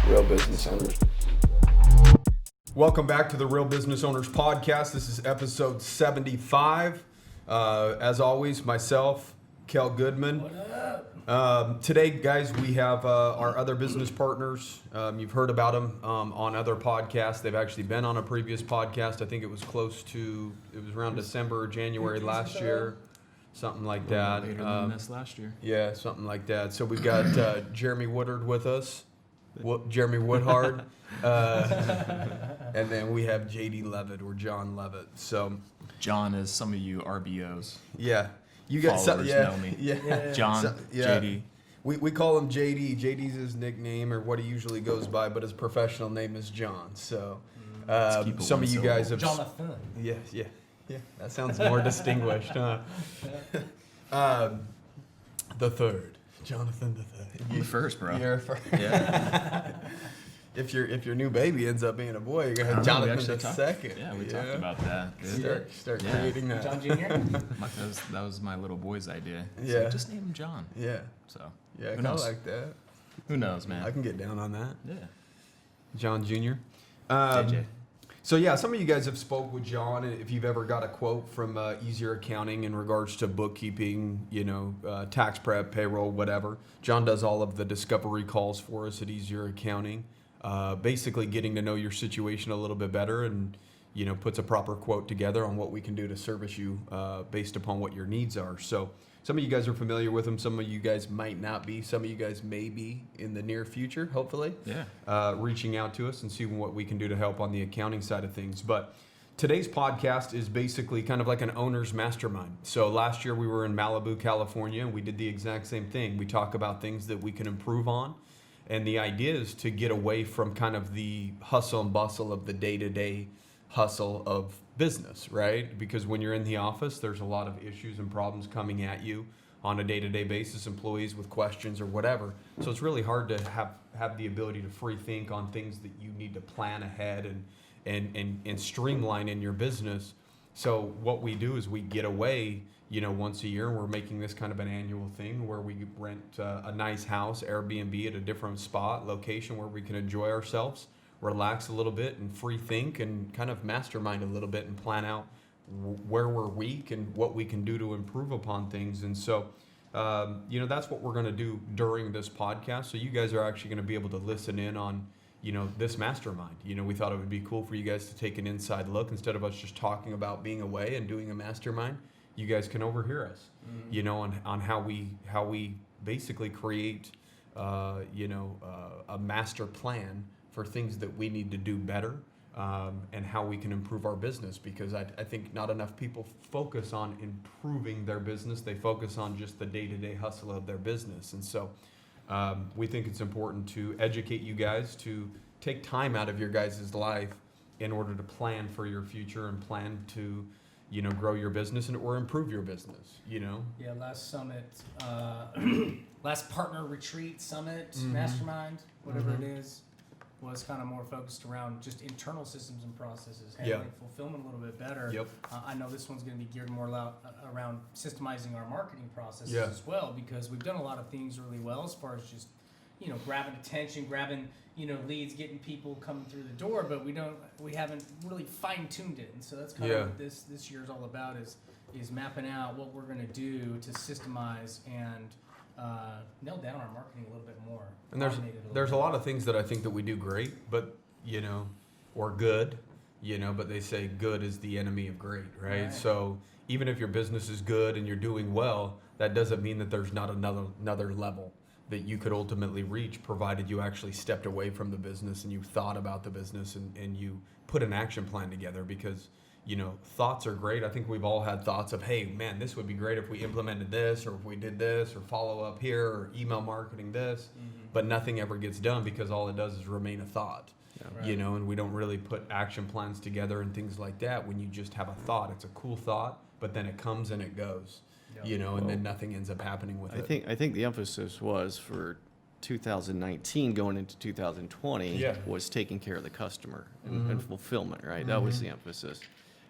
real business owners. Welcome back to the Real Business Owners Podcast. This is episode 75. As always, myself, Kel Goodman. What up? Today, guys, we have our other business partners. You've heard about them on other podcasts. They've actually been on a previous podcast. I think it was around December or January last year, something like that. Later than this last year. Yeah, something like that. So we've got Jeremy Woodard with us. Jeremy Woodard, and then we have JD Leavitt or John Leavitt. So John is some of you RBOs. Yeah, you guys know me. Yeah, John, JD. We call him JD. JD's his nickname or what he usually goes by, but his professional name is John. So some of you guys have Jonathan. Yeah. That sounds more distinguished, huh? The third. Jonathan the third. I'm the first, bro. You're first. Yeah. If your new baby ends up being a boy, you're gonna have Jonathan the second. Yeah, we talked about that. Start creating that. John Jr.? That was my little boy's idea. Yeah. So just name him John. Yeah. So Yeah, who knows? I like that. Who knows, man? I can get down on that. Yeah. John Jr. JJ. So yeah, some of you guys have spoke with John. If you've ever got a quote from Easier Accounting in regards to bookkeeping, tax prep, payroll, whatever. John does all of the discovery calls for us at Easier Accounting. Basically getting to know your situation a little bit better and, puts a proper quote together on what we can do to service you based upon what your needs are. So some of you guys are familiar with him. Some of you guys might not be. Some of you guys may be in the near future, hopefully. Yeah. Reaching out to us and seeing what we can do to help on the accounting side of things. But today's podcast is basically kind of like an owner's mastermind. So last year we were in Malibu, California, and we did the exact same thing. We talk about things that we can improve on. And the idea is to get away from kind of the hustle and bustle of the day-to-day hustle of business, right? Because when you're in the office, there's a lot of issues and problems coming at you on a day-to-day basis, employees with questions or whatever. So it's really hard to have the ability to free think on things that you need to plan ahead and streamline in your business. So what we do is we get away, once a year. We're making this kind of an annual thing where we rent a nice house, Airbnb at a different spot, location where we can enjoy ourselves, relax a little bit and free think and kind of mastermind a little bit and plan out where we're weak and what we can do to improve upon things. And so, that's what we're going to do during this podcast. So you guys are actually going to be able to listen in on, this mastermind. We thought it would be cool for you guys to take an inside look instead of us just talking about being away and doing a mastermind. You guys can overhear us, on how we basically create, a master plan for things that we need to do better, and how we can improve our business. Because I think not enough people focus on improving their business. They focus on just the day-to-day hustle of their business. And so we think it's important to educate you guys to take time out of your guys' life in order to plan for your future and plan to grow your business or improve your business, Yeah, last summit, last partner retreat summit, mastermind, whatever it is, was kind of more focused around just internal systems and processes, handling fulfillment a little bit better. Yep. I know this one's going to be geared more around systemizing our marketing processes Yeah. as well, because we've done a lot of things really well as far as just, grabbing attention, grabbing, leads, getting people coming through the door, but we haven't really fine-tuned it. And so that's kind of what this year's all about is mapping out what we're going to do to systemize and nail down our marketing a little bit more. And there's a lot of things that I think that we do great, but or good, but they say good is the enemy of great, right? So even if your business is good and you're doing well, that doesn't mean that there's not another level that you could ultimately reach, provided you actually stepped away from the business and you thought about the business and you put an action plan together. Because thoughts are great. I think we've all had thoughts of, hey, man, this would be great if we implemented this, or if we did this, or follow up here, or email marketing this, but nothing ever gets done because all it does is remain a thought, and we don't really put action plans together and things like that. When you just have a thought, it's a cool thought, but then it comes and it goes, and then nothing ends up happening with it. I think the emphasis was for 2019 going into 2020 was taking care of the customer and fulfillment, right? That was the emphasis.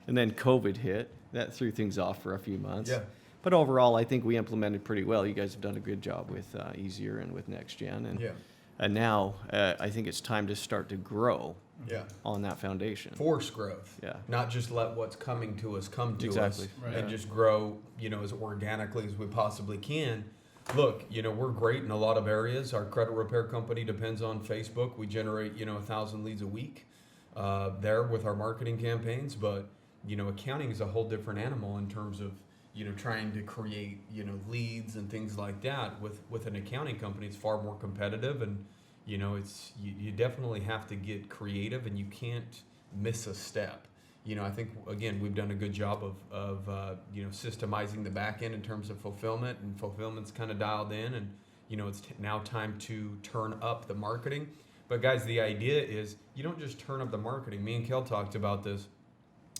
And then COVID hit. That threw things off for a few months. Yeah. But overall, I think we implemented pretty well. You guys have done a good job with Easier and with Next Gen. And And now I think it's time to start to grow on that foundation. Force growth. Yeah. Not just let what's coming to us come to Exactly. us Right. and just grow, as organically as we possibly can. Look, we're great in a lot of areas. Our credit repair company depends on Facebook. We generate, 1,000 leads a week there with our marketing campaigns. But, accounting is a whole different animal in terms of, trying to create, leads and things like that. With an accounting company, it's far more competitive, and, it's you definitely have to get creative, and you can't miss a step. I think, again, we've done a good job of systemizing the back end in terms of fulfillment, and fulfillment's kind of dialed in, and, it's now time to turn up the marketing. But guys, the idea is you don't just turn up the marketing. Me and Kel talked about this.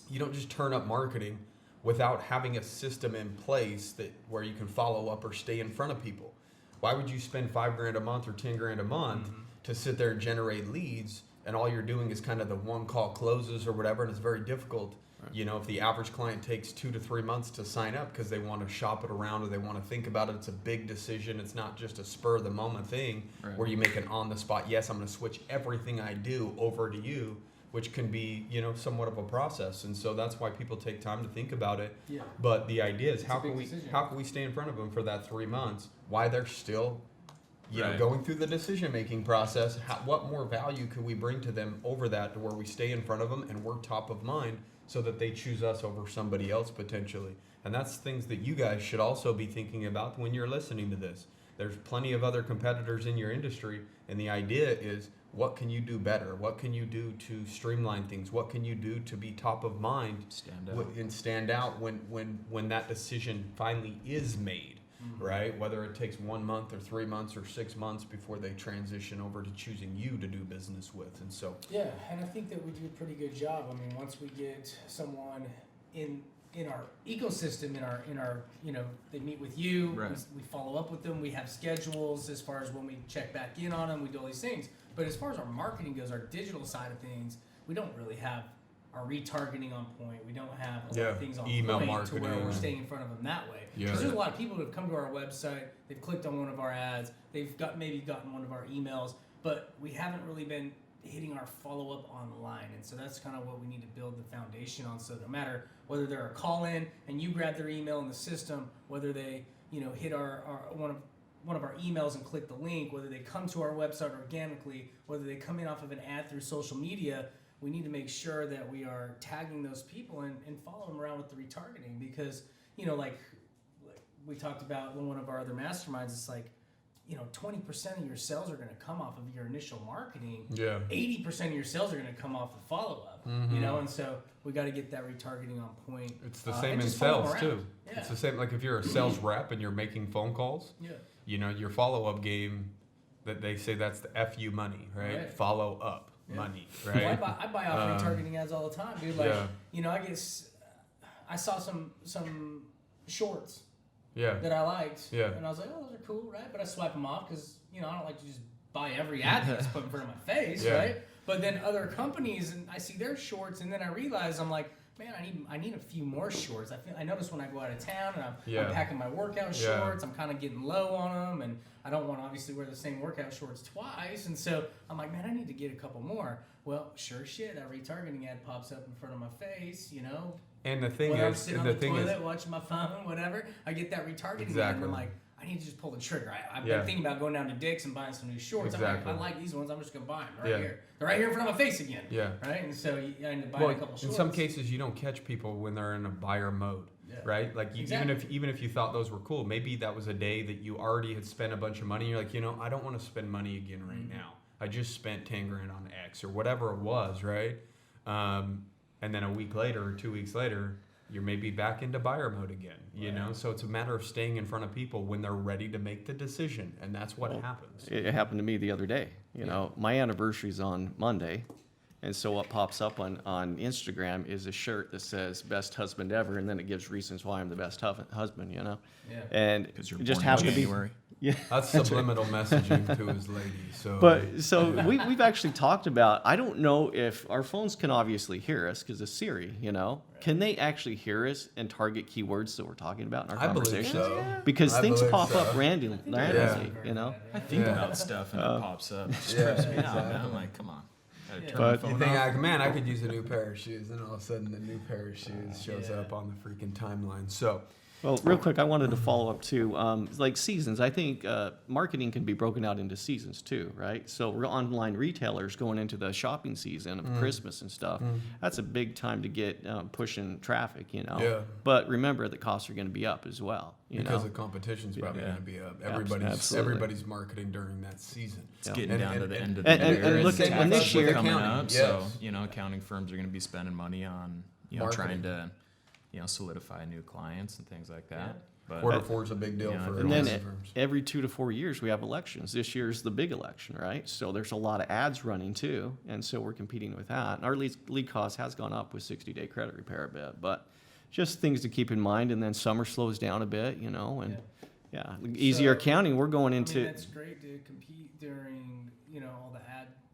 You don't just turn up marketing without having a system in place where you can follow up or stay in front of people. Why would you spend $5,000 a month or $10,000 a month to sit there and generate leads, and all you're doing is kind of the one call closes or whatever, and it's very difficult. Right. If the average client takes 2 to 3 months to sign up because they want to shop it around or they want to think about it, it's a big decision. It's not just a spur of the moment thing where you make an on the spot, yes, I'm going to switch everything I do over to you, which can be, somewhat of a process. And so that's why people take time to think about it. Yeah. But the idea is how can we stay in front of them for that 3 months while they're still going through the decision-making process? What more value can we bring to them over that to where we stay in front of them and we're top of mind so that they choose us over somebody else potentially? And that's things that you guys should also be thinking about when you're listening to this. There's plenty of other competitors in your industry, and the idea is, what can you do better? What can you do to streamline things? What can you do to be top of mind and stand out when that decision finally is made? Right? Whether it takes 1 month or 3 months or 6 months before they transition over to choosing you to do business with. And so and I think that we do a pretty good job. I mean, once we get someone in our ecosystem, in our they meet with you, we follow up with them, we have schedules as far as when we check back in on them, we do all these things. But as far as our marketing goes, our digital side of things, we don't really have our retargeting on point. We don't have a lot of things on email point marketing, to where we're staying in front of them that way. Because there's a lot of people who have come to our website, they've clicked on one of our ads, they've maybe gotten one of our emails, but we haven't really been hitting our follow-up online. And so that's kind of what we need to build the foundation on. So no matter whether they're a call-in and you grab their email in the system, whether they hit our one of our emails and click the link, whether they come to our website organically, whether they come in off of an ad through social media, we need to make sure that we are tagging those people and follow them around with the retargeting. Because, like we talked about in one of our other masterminds, it's like, 20% of your sales are going to come off of your initial marketing. 80% of your sales are going to come off the follow-up. And so we got to get that retargeting on point. It's the same in sales too. Yeah. It's the same, like if you're a sales rep and you're making phone calls, your follow-up game, that they say that's the FU money, right? Follow up money, right? Well, I buy off retargeting ads all the time, dude. Like, I saw some shorts that I liked, and I was like, oh, those are cool, right? But I swipe them off because, I don't like to just buy every ad that's put in front of my face, right? But then other companies, and I see their shorts, and then I realize, I'm like, man, I need a few more shorts. I notice when I go out of town and I'm packing my workout shorts, I'm kind of getting low on them, and I don't want to obviously wear the same workout shorts twice. And so I'm like, man, I need to get a couple more. Well, sure shit, that retargeting ad pops up in front of my face, And the thing I'm sitting on the toilet watching my phone, whatever, I get that retargeting ad, and I'm like, I need to just pull the trigger. I've been thinking about going down to Dick's and buying some new shorts. I'm like, I like these ones. I'm just going to buy them here. They're right here in front of my face again. Right? And so I end up buying a couple shorts. In some cases, you don't catch people when they're in a buyer mode. Right? Like even if you thought those were cool, maybe that was a day that you already had spent a bunch of money. And you're like, I don't want to spend money again right now. I just spent $10,000 on X or whatever it was, right? And then a week later or 2 weeks later, you're maybe back into buyer mode again, you know? So it's a matter of staying in front of people when they're ready to make the decision, and that's what happens. It happened to me the other day. You know, my anniversary's on Monday, and so what pops up on Instagram is a shirt that says "Best Husband Ever," and then it gives reasons why I'm the best husband, you know? And because you're it just born happened in to be January. Yeah, That's subliminal messaging to his lady. So we've actually talked about, I don't know if our phones can obviously hear us because of Siri, you know. Right. Can they actually hear us and target keywords that we're talking about in our conversations? I believe so. Because things pop up randomly, you know. I think about stuff and it pops up. It just trips me out, man. I'm like, come on. But you think, I could use a new pair of shoes, and all of a sudden the new pair of shoes shows up on the freaking timeline. So, well, real quick, I wanted to follow up too. Like seasons, I think marketing can be broken out into seasons too, right? So online retailers going into the shopping season of Christmas and stuff, that's a big time to get pushing traffic, you know. Yeah. But remember, the costs are going to be up as well. Because the competition's probably going to be up. Everybody's marketing during that season. It's getting down to the end of the year. And look at this year coming up, so accounting firms are going to be spending money on trying to solidify new clients and things like that. Yeah. But Quarter four is a big deal for and then firms. Every 2 to 4 years we have elections. This year's the big election, right? So there's a lot of ads running too, and so we're competing with that. And our lead cost has gone up with 60-day credit repair a bit, but just things to keep in mind. And then summer slows down a bit, and easier accounting. We're going into. It's great to compete during all the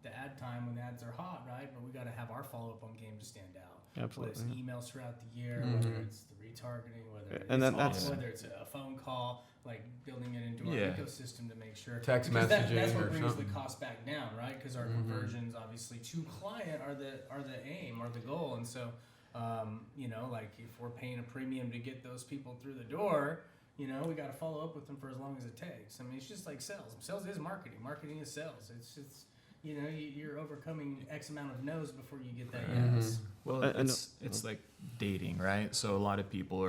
ad time when ads are hot, right? But we got to have our follow up on game to stand out. Absolutely. Whether it's emails throughout the year, whether it's the retargeting, whether it's a phone call, like building it into our ecosystem to make sure. Text messaging that's what or brings something. the cost back down, right? Because our conversions, obviously, to client are the aim, are the goal, and so like if we're paying a premium to get those people through the door, we got to follow up with them for as long as it takes. I mean, it's just like sales. Sales is marketing. Marketing is sales. It's you're overcoming X amount of no's before you get that yes. Well, it's like dating, right? So a lot of people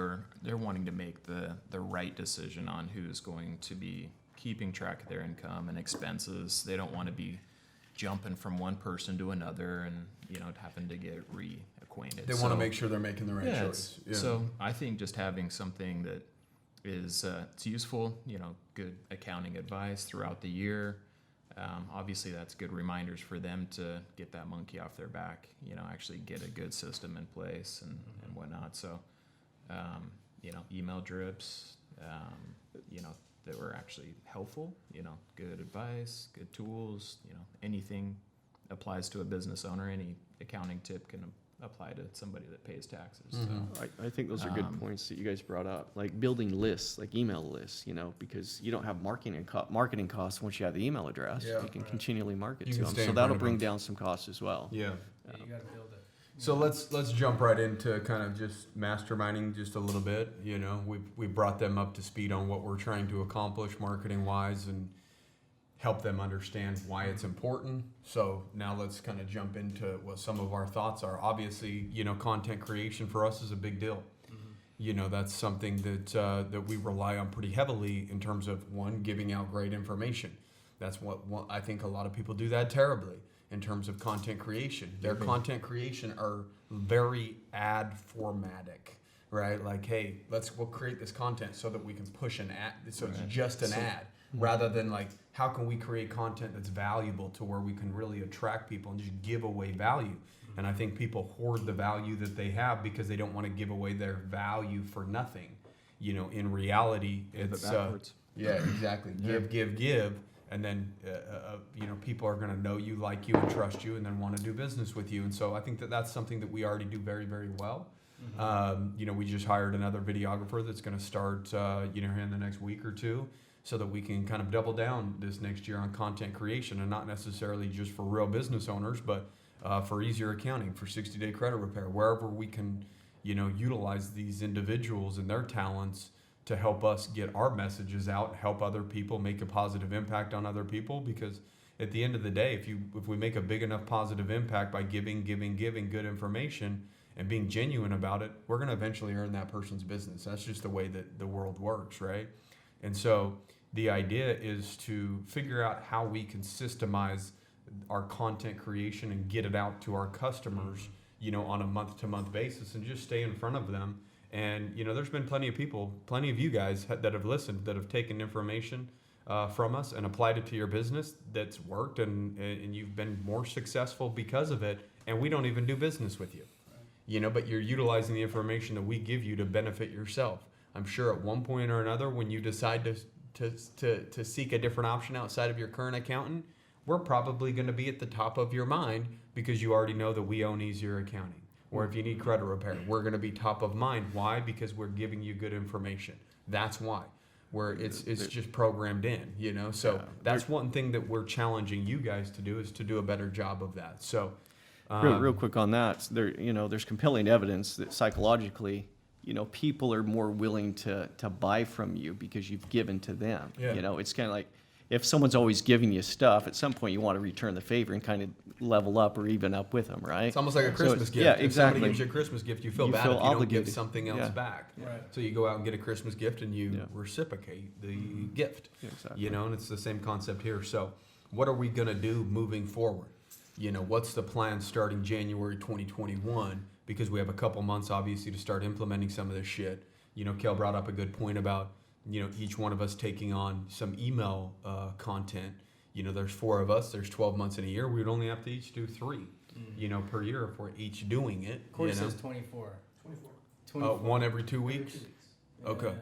they're wanting to make the right decision on who's going to be keeping track of their income and expenses. They don't want to be jumping from one person to another and having to get reacquainted. They want to make sure they're making the right choice. Yeah. So I think just having something that is it's useful, good accounting advice throughout the year. Obviously, that's good reminders for them to get that monkey off their back, actually get a good system in place and whatnot. So, email drips, that were actually helpful, good advice, good tools, anything applies to a business owner. Any accounting tip can apply to somebody that pays taxes. So. I think those are good points that you guys brought up, like building lists, like email lists, because you don't have marketing costs once you have the email address. You can continually market to them, so that'll bring down some costs as well. You got to build it. So let's jump right into kind of just masterminding just a little bit. We brought them up to speed on what we're trying to accomplish marketing wise and help them understand why it's important. So now let's kind of jump into what some of our thoughts are. Obviously, content creation for us is a big deal. That's something that we rely on pretty heavily in terms of, one, giving out great information. That's what I think a lot of people do that terribly in terms of content creation. Their content creation are very ad formatic, right? Like, hey, we'll create this content so that we can push an ad. So it's just an ad. Rather than like, how can we create content that's valuable to where we can really attract people and just give away value? And I think people hoard the value that they have because they don't want to give away their value for nothing. In reality, it's backwards. Exactly. Give, and then people are going to know you, like you, and trust you, and then want to do business with you. And so I think that's something that we already do very, very well. We just hired another videographer that's going to start here in the next week or two, so that we can kind of double down this next year on content creation, and not necessarily just for real business owners, but for easier accounting, for 60-day credit repair, wherever we can, utilize these individuals and their talents to help us get our messages out, help other people, make a positive impact on other people. Because at the end of the day, if we make a big enough positive impact by giving good information and being genuine about it, we're going to eventually earn that person's business. That's just the way that the world works, right? And so the idea is to figure out how we can systemize our content creation and get it out to our customers, on a month-to-month basis, and just stay in front of them. And, there's been plenty of you guys that have listened, that have taken information from us and applied it to your business that's worked, and you've been more successful because of it, and we don't even do business with you. But you're utilizing the information that we give you to benefit yourself. I'm sure at one point or another, when you decide to seek a different option outside of your current accountant, we're probably going to be at the top of your mind because you already know that we own easier accounting. Or if you need credit repair, we're going to be top of mind. Why? Because we're giving you good information. That's why. Where it's just programmed in, you know. So that's one thing that we're challenging you guys to do, is to do a better job of that. So real quick on that, there's compelling evidence that psychologically, people are more willing to buy from you because you've given to them. Yeah. It's kind of like, if someone's always giving you stuff, at some point you want to return the favor and kind of level up or even up with them, right? It's almost like a Christmas gift. Yeah, If exactly. somebody gives you a Christmas gift, you feel You bad feel if you don't obligated. give something else Yeah. back. Right. So you go out and get a Christmas gift and you reciprocate the gift. Yeah, exactly. And it's the same concept here. So what are we going to do moving forward? What's the plan starting January 2021? Because we have a couple months, obviously, to start implementing some of this shit. Kel brought up a good point about each one of us taking on some email content. There's 4 of us, there's 12 months in a year. We would only have to each do 3, per year if we're each doing it. Corey says 24. 24. One every 2 weeks? Okay. Yeah.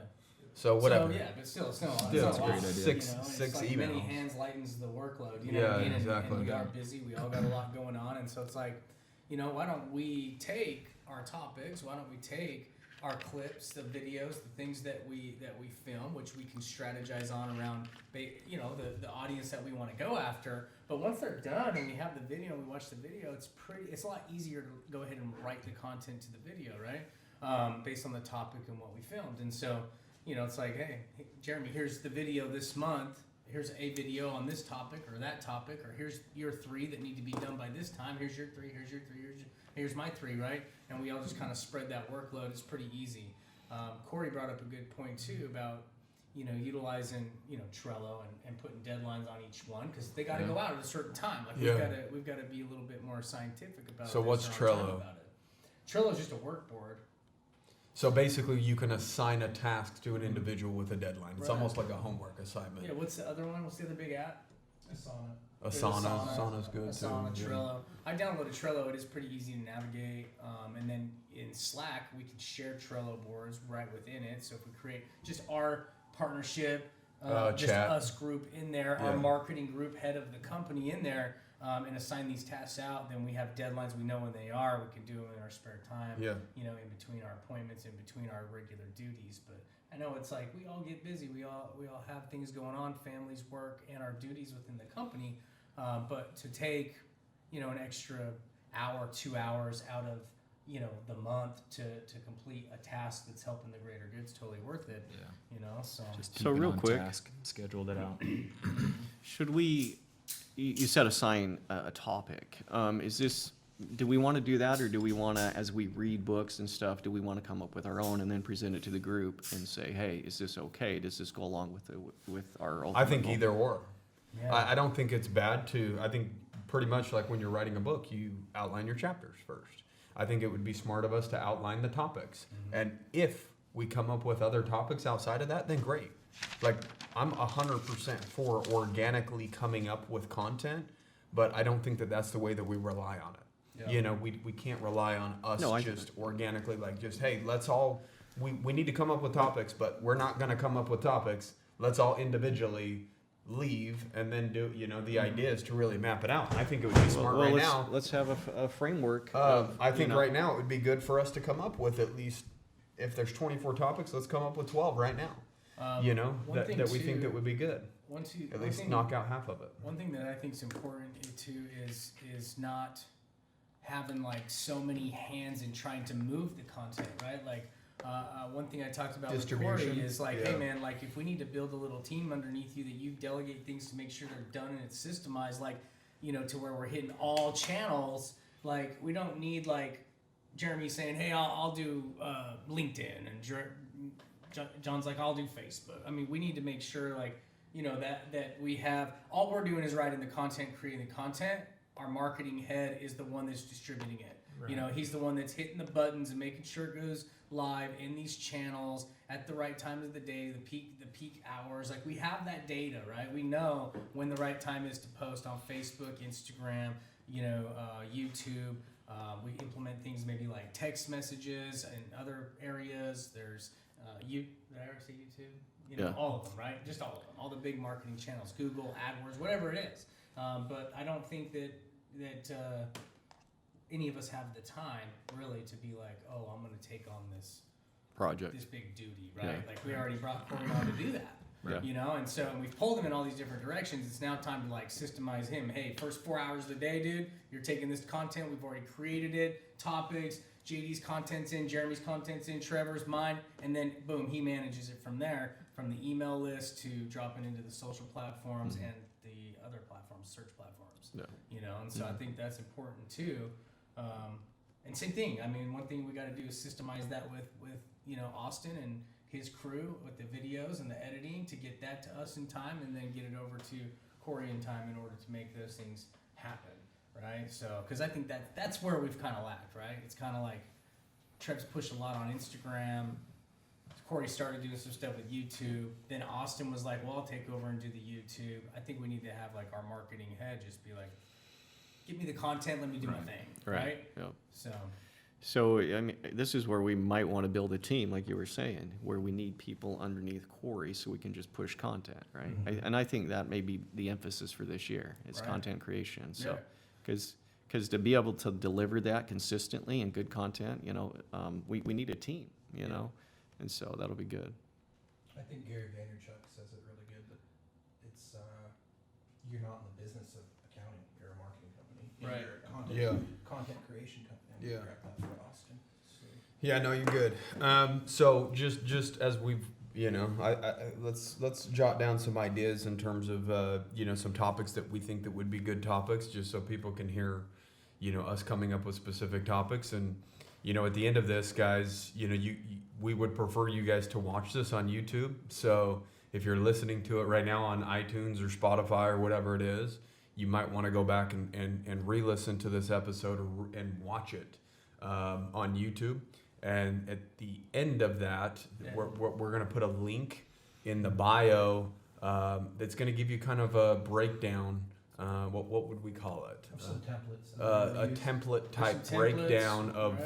So whatever. So, yeah, but still, it's not Still, a it's a lot. great idea. Six It's like many emails. hands lightens the workload. You Yeah, know what I mean? exactly. And we are busy. We all got a lot going on, and so it's like, why don't we take our topics? Why don't we take our clips, the videos, the things that we film, which we can strategize on around, the audience that we want to go after. But once they're done and we have the video and we watch the video, it's a lot easier to go ahead and write the content to the video, right? Based on the topic and what we filmed. And so, it's like, hey, Jeremy, here's the video this month. Here's a video on this topic or that topic, or here's your 3 that need to be done by this time. Here's your 3, here's your 3, here's my 3, right? And we all just kind of spread that workload. It's pretty easy. Corey brought up a good point too about, utilizing, Trello and putting deadlines on each one, because they got to go out at a certain time. Like we've got to be a little bit more scientific about it. So what's Trello? Trello is just a work board. So basically you can assign a task to an individual with a deadline. It's Right. almost like a homework assignment. Yeah, what's the other one? What's the other big app? Asana. Asana's good Asana, too. Trello. I downloaded Trello. It is pretty easy to navigate. And then in Slack, we can share Trello boards right within it. So if we create just our partnership, just chat. us group in there, our marketing group, head of the company in there, and assign these tasks out, then we have deadlines. We know when they are. We can do them in our spare time. Yeah. In between our appointments, in between our regular duties. But I know it's like we all get busy. We all have things going on, families, work, and our duties within the company. But to take, an extra hour, 2 hours out of, the month to complete a task that's helping the greater good is totally worth it. Yeah. So Just So keep it real on quick- task, scheduled it out. Should we, you said assign a topic. Do we want to do that, or do we want to, as we read books and stuff, do we want to come up with our own and then present it to the group and say, hey, is this okay? Does this go along with our ultimate I think goal? either or. yeah. I don't think it's bad to, I think pretty much like when you're writing a book, you outline your chapters first. I think it would be smart of us to outline the topics. Mm-hmm. And if we come up with other topics outside of that, then great. Like, I'm 100% for organically coming up with content, but I don't think that that's the way that we rely on it. Yeah. We can't rely on us No, I get just organically, like just, hey, let's all, we need to come up with topics, but we're not going to come up with topics. Let's all individually leave and then do, the idea is to really map it out. And I think it would be smart right now. Let's have a framework. I think right now it would be good for us to come up with at least, if there's 24 topics, let's come up with 12 right now. One thing That we think too- that would be good. At least knock out half of it. One thing that I think is important too is not having like so many hands in trying to move the content, right? Like one thing I talked about with Corey Distribution. is like, Yeah. hey man, like if we need to build a little team underneath you that you delegate things to make sure they're done and it's systemized, like, to where we're hitting all channels, like we don't need like Jeremy saying, hey, I'll do LinkedIn, and John's like, I'll do Facebook. I mean, we need to make sure like, that we have, all we're doing is writing the content, creating the content. Our marketing head is the one that's distributing it. Right. He's the one that's hitting the buttons and making sure it goes live in these channels at the right time of the day, the peak hours. Like we have that data, right? We know when the right time is to post on Facebook, Instagram, YouTube. We implement things maybe like text messages and other areas. There's did I ever say YouTube? all of them, right? Just all of them, all the big marketing channels, Google, AdWords, whatever it is. But I don't think that any of us have the time really to be like, oh, I'm going to take on this project, this big duty, right? Yeah. Like we already brought Corey on to do that. Right. And we've pulled him in all these different directions. It's now time to like systemize him. Hey, first 4 hours of the day, dude, you're taking this content. We've already created it, topics, JD's content's in, Jeremy's content's in, Trevor's, mine, and then boom, he manages it from there, from the email list to dropping into the social platforms and the other platforms, search platforms. Yeah. And so I think that's important too. And same thing. I mean, one thing we got to do is systemize that with Austin and his crew with the videos and the editing to get that to us in time, and then get it over to Corey in time in order to make those things happen, right? So, because I think that's where we've kind of lacked, right? It's kind of like Trev's pushed a lot on Instagram. Corey started doing some stuff with YouTube. Then Austin was like, well, I'll take over and do the YouTube. I think we need to have like our marketing head just be like, give me the content, let me do my thing, right? Yep. So, I mean, this is where we might want to build a team, like you were saying, where we need people underneath Corey so we can just push content, right? And I think that may be the emphasis for this year, is content creation. So, because to be able to deliver that consistently and good content, we need a team, and so that'll be good. I think Gary Vaynerchuk says it really good, that it's you're not in the business of accounting, you're a marketing company. Right. You're a content creation company. Yeah. Grab that for Austin. So. Yeah, no, you're good. So just as we've, let's jot down some ideas in terms of, some topics that we think that would be good topics, just so people can hear, us coming up with specific topics. And, at the end of this, guys, we would prefer you guys to watch this on YouTube. So if you're listening to it right now on iTunes or Spotify or whatever it is, you might want to go back and re-listen to this episode and watch it on YouTube. And at the end of that, we're going to put a link in the bio that's going to give you kind of a breakdown. What would we call it? Some templates. A template type breakdown of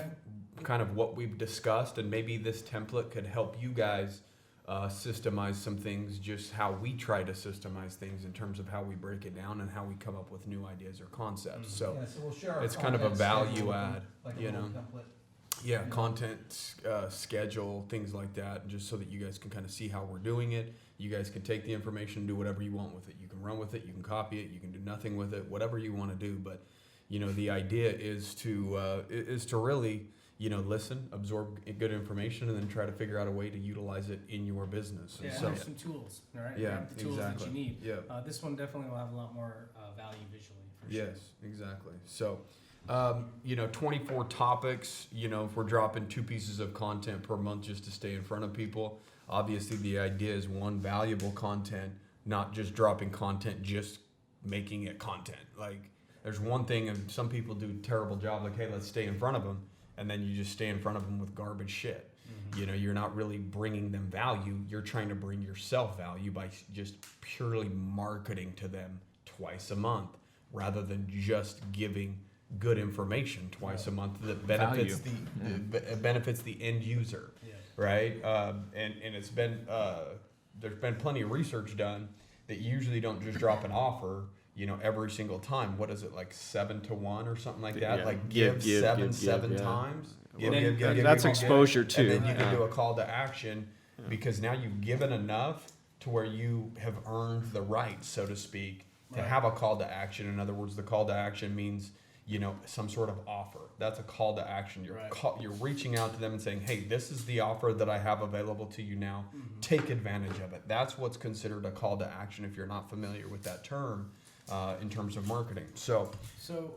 kind of what we've discussed, and maybe this template could help you guys systemize some things, just how we try to systemize things in terms of how we break it down and how we come up with new ideas or concepts. So, so we'll share our it's kind of a value schedule, add, like a you little know. template. Content schedule, things like that, just so that you guys can kind of see how we're doing it. You guys can take the information, do whatever you want with it. You can run with it, you can copy it, you can do nothing with it, whatever you want to do. But the idea is to really listen, absorb good information, and then try to figure out a way to utilize it in your business. Yeah, And so, there's some tools, all right? Yeah, Grab the tools that you need. Yeah. This one definitely will have a lot more value visually, for Yes, sure. exactly. So, 24 topics, if we're dropping 2 pieces of content per month just to stay in front of people, obviously the idea is one, valuable content, not just dropping content, just making it content. Like, there's one thing, and some people do a terrible job, like, hey, let's stay in front of them, and then you just stay in front of them with garbage shit. You're not really bringing them value. You're trying to bring yourself value by just purely marketing to them twice a month, rather than just giving good information twice a month that benefits benefits the end user, right? And it's been there's been plenty of research done that you usually don't just drop an offer, every single time. What is it, like 7 to 1 or something like that? Yeah. Like give seven yeah. times. That's exposure too. And then you can do a call to action, because now you've given enough to where you have earned the right, so to speak, to have a call to action. In other words, the call to action means some sort of offer. That's a call to action. You're reaching out to them and saying, hey, this is the offer that I have available to you now. Take advantage of it. That's what's considered a call to action if you're not familiar with that term in terms of marketing. So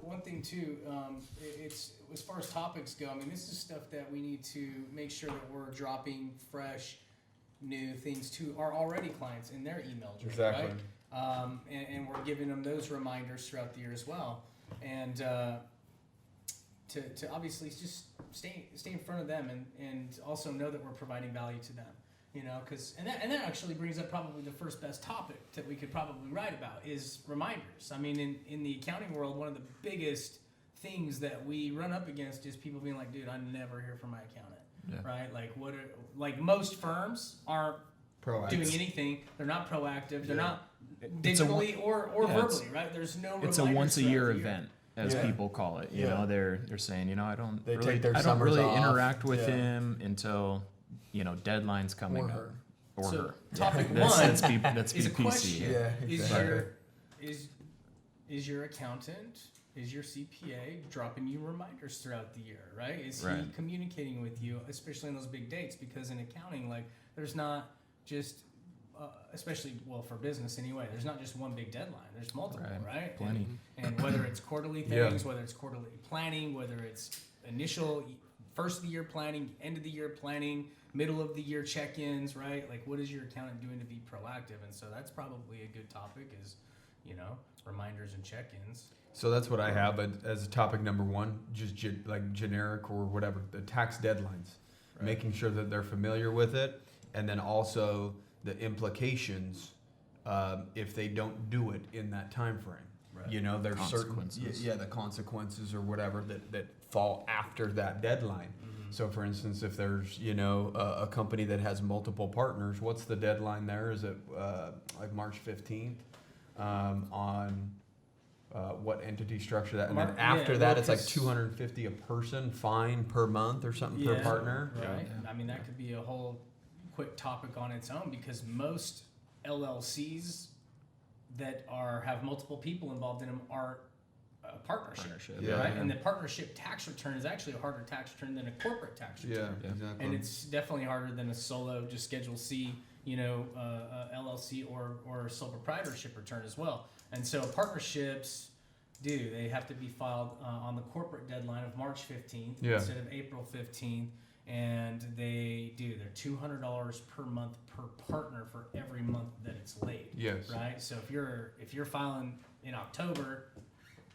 one thing too, it's as far as topics go, I mean, this is stuff that we need to make sure that we're dropping fresh, new things to our already clients in their email journal, exactly. Right? And we're giving them those reminders throughout the year as well. And to obviously just stay in front of them, and also know that we're providing value to them, because and that actually brings up probably the first best topic that we could probably write about is reminders. I mean, in the accounting world, one of the biggest things that we run up against is people being like, dude, I never hear from my accountant, right? Like most firms aren't doing anything. They're not proactive. They're not It's a digitally or verbally, right? There's no It's a reminders once a throughout year the event, as people call it. You know, they're saying, I don't They really, take their I don't summers really off. interact with him until deadline's coming Or up. her. Or So her. topic That's, one that's is a BPC. question. Yeah, exactly. Is your accountant, is your CPA dropping you reminders throughout the year, right? Is Right. he communicating with you, especially in those big dates? Because in accounting, like, there's not just, especially, well, for business anyway, there's not just one big deadline. There's multiple, right? Plenty. And whether it's quarterly things, whether it's quarterly planning, whether it's initial first of the year planning, end of the year planning, middle of the year check-ins, right? Like, what is your accountant doing to be proactive? And so that's probably a good topic is, reminders and check-ins. So that's what I have as topic number one, just like generic or whatever, the tax deadlines, making sure that they're familiar with it, and then also the implications if they don't do it in that time frame. Right. There's Consequences. certain the consequences or whatever that fall after that deadline. Mm-hmm. So, for instance, if there's a company that has multiple partners, what's the deadline there? Is it like March 15th on what entity structure that? And then after that, it's like $250 a person fine per month or something per partner. Right. Yeah. I mean, that could be a whole quick topic on its own because most LLCs that have multiple people involved in them are a partnership. Yeah. Right. And the partnership tax return is actually a harder tax return than a corporate tax return. Yeah, exactly. And it's definitely harder than a solo, just Schedule C, LLC or sole proprietorship return as well. And so partnerships they have to be filed on the corporate deadline of March 15th instead of April 15th. And they're $200 per month per partner for every month that it's late. Yes. Right. So if you're filing in October,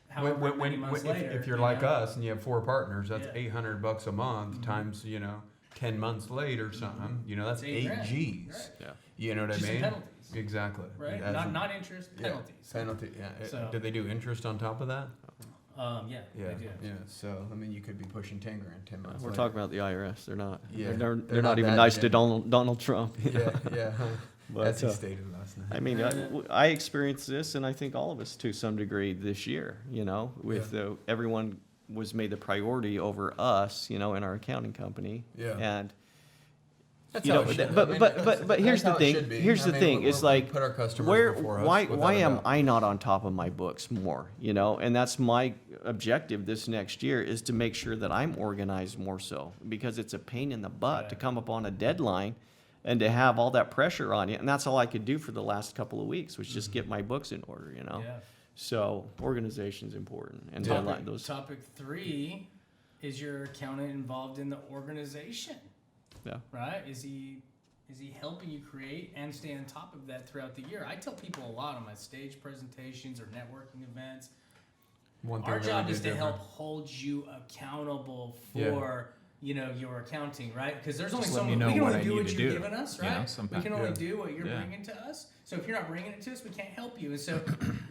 however many months later, if you're like us and you have 4 partners, that's $800 a month Mm-hmm. times 10 months late or something. That's $8,000. G's. Right. Yeah. You know what Just I mean? penalties. Exactly. Right. As Not interest, penalties. Penalty. Yeah. So- Did they do interest on top of that? Yeah. They do. Yeah. So you could be pushing 10 grand 10 months. We're later. talking about the IRS. They're not. Yeah. They're not even nice to Donald Trump. Yeah. But, As he stated last night. I mean, I experienced this, and I think all of us to some degree this year. With everyone was made the priority over us. In our accounting company. Yeah. And That's how it should be. but here's the thing. Here's the thing. It's like put our customers before us. why am I not on top of my books more? And that's my objective this next year is to make sure that I'm organized more so because it's a pain in the butt to come up on a deadline and to have all that pressure on you. And that's all I could do for the last couple of weeks was just get my books in order. Yeah. So organization's important and Topic 3 is your accountant involved in the organization? Yeah. Right? Is he helping you create and stay on top of that throughout the year? I tell people a lot on my stage presentations or networking events. Our job is to help hold you accountable for your accounting, right? Because there's only Just so let me much. know We can what only I do need what to you're do, giving us, you know, right? We sometimes. can only Yeah. do what you're Yeah. bringing to us. So if you're not bringing it to us, we can't help you. And so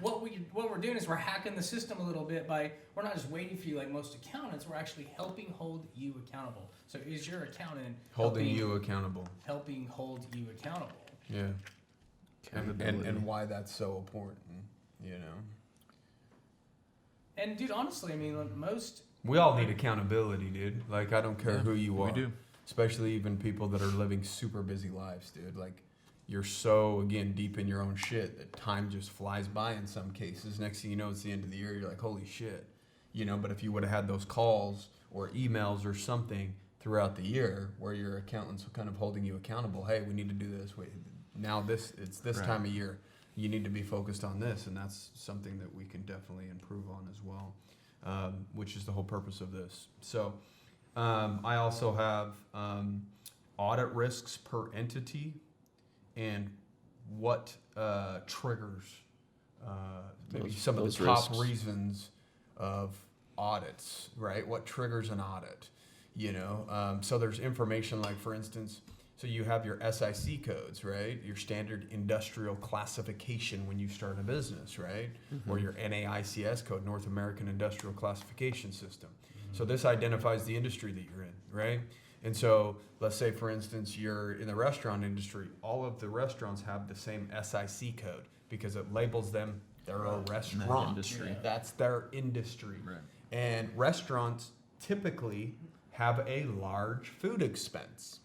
what we're doing is we're hacking the system a little bit by we're not just waiting for you like most accountants. We're actually helping hold you accountable. So is your accountant holding you accountable? helping hold you accountable? Yeah. Accountability. And why that's so important, And dude, honestly, I mean, like most. We all need accountability, dude. Like, I don't care Yeah, who you are. we do. Especially even people that are living super busy lives, dude. Like, you're so, again, deep in your own shit that time just flies by in some cases. Next thing you know, it's the end of the year. You're like, holy shit. But if you would have had those calls or emails or something throughout the year where your accountant's kind of holding you accountable, hey, we need to do this. Wait, now it's this Right. time of year. You need to be focused on this. And that's something that we can definitely improve on as well, which is the whole purpose of this. So I also have audit risks per entity and what triggers maybe some of the those top risks. reasons of audits, right? What triggers an audit, So there's information like, for instance, so you have your SIC codes, right? Your standard industrial classification when you start a business, right? Or your NAICS code, North American Industrial Classification System. So this identifies the industry that you're in, right? And so let's say, for instance, you're in the restaurant industry. All of the restaurants have the same SIC code because it labels them, they're a restaurant. Industry. Yeah. That's their industry. Right. And restaurants typically have a large food expense,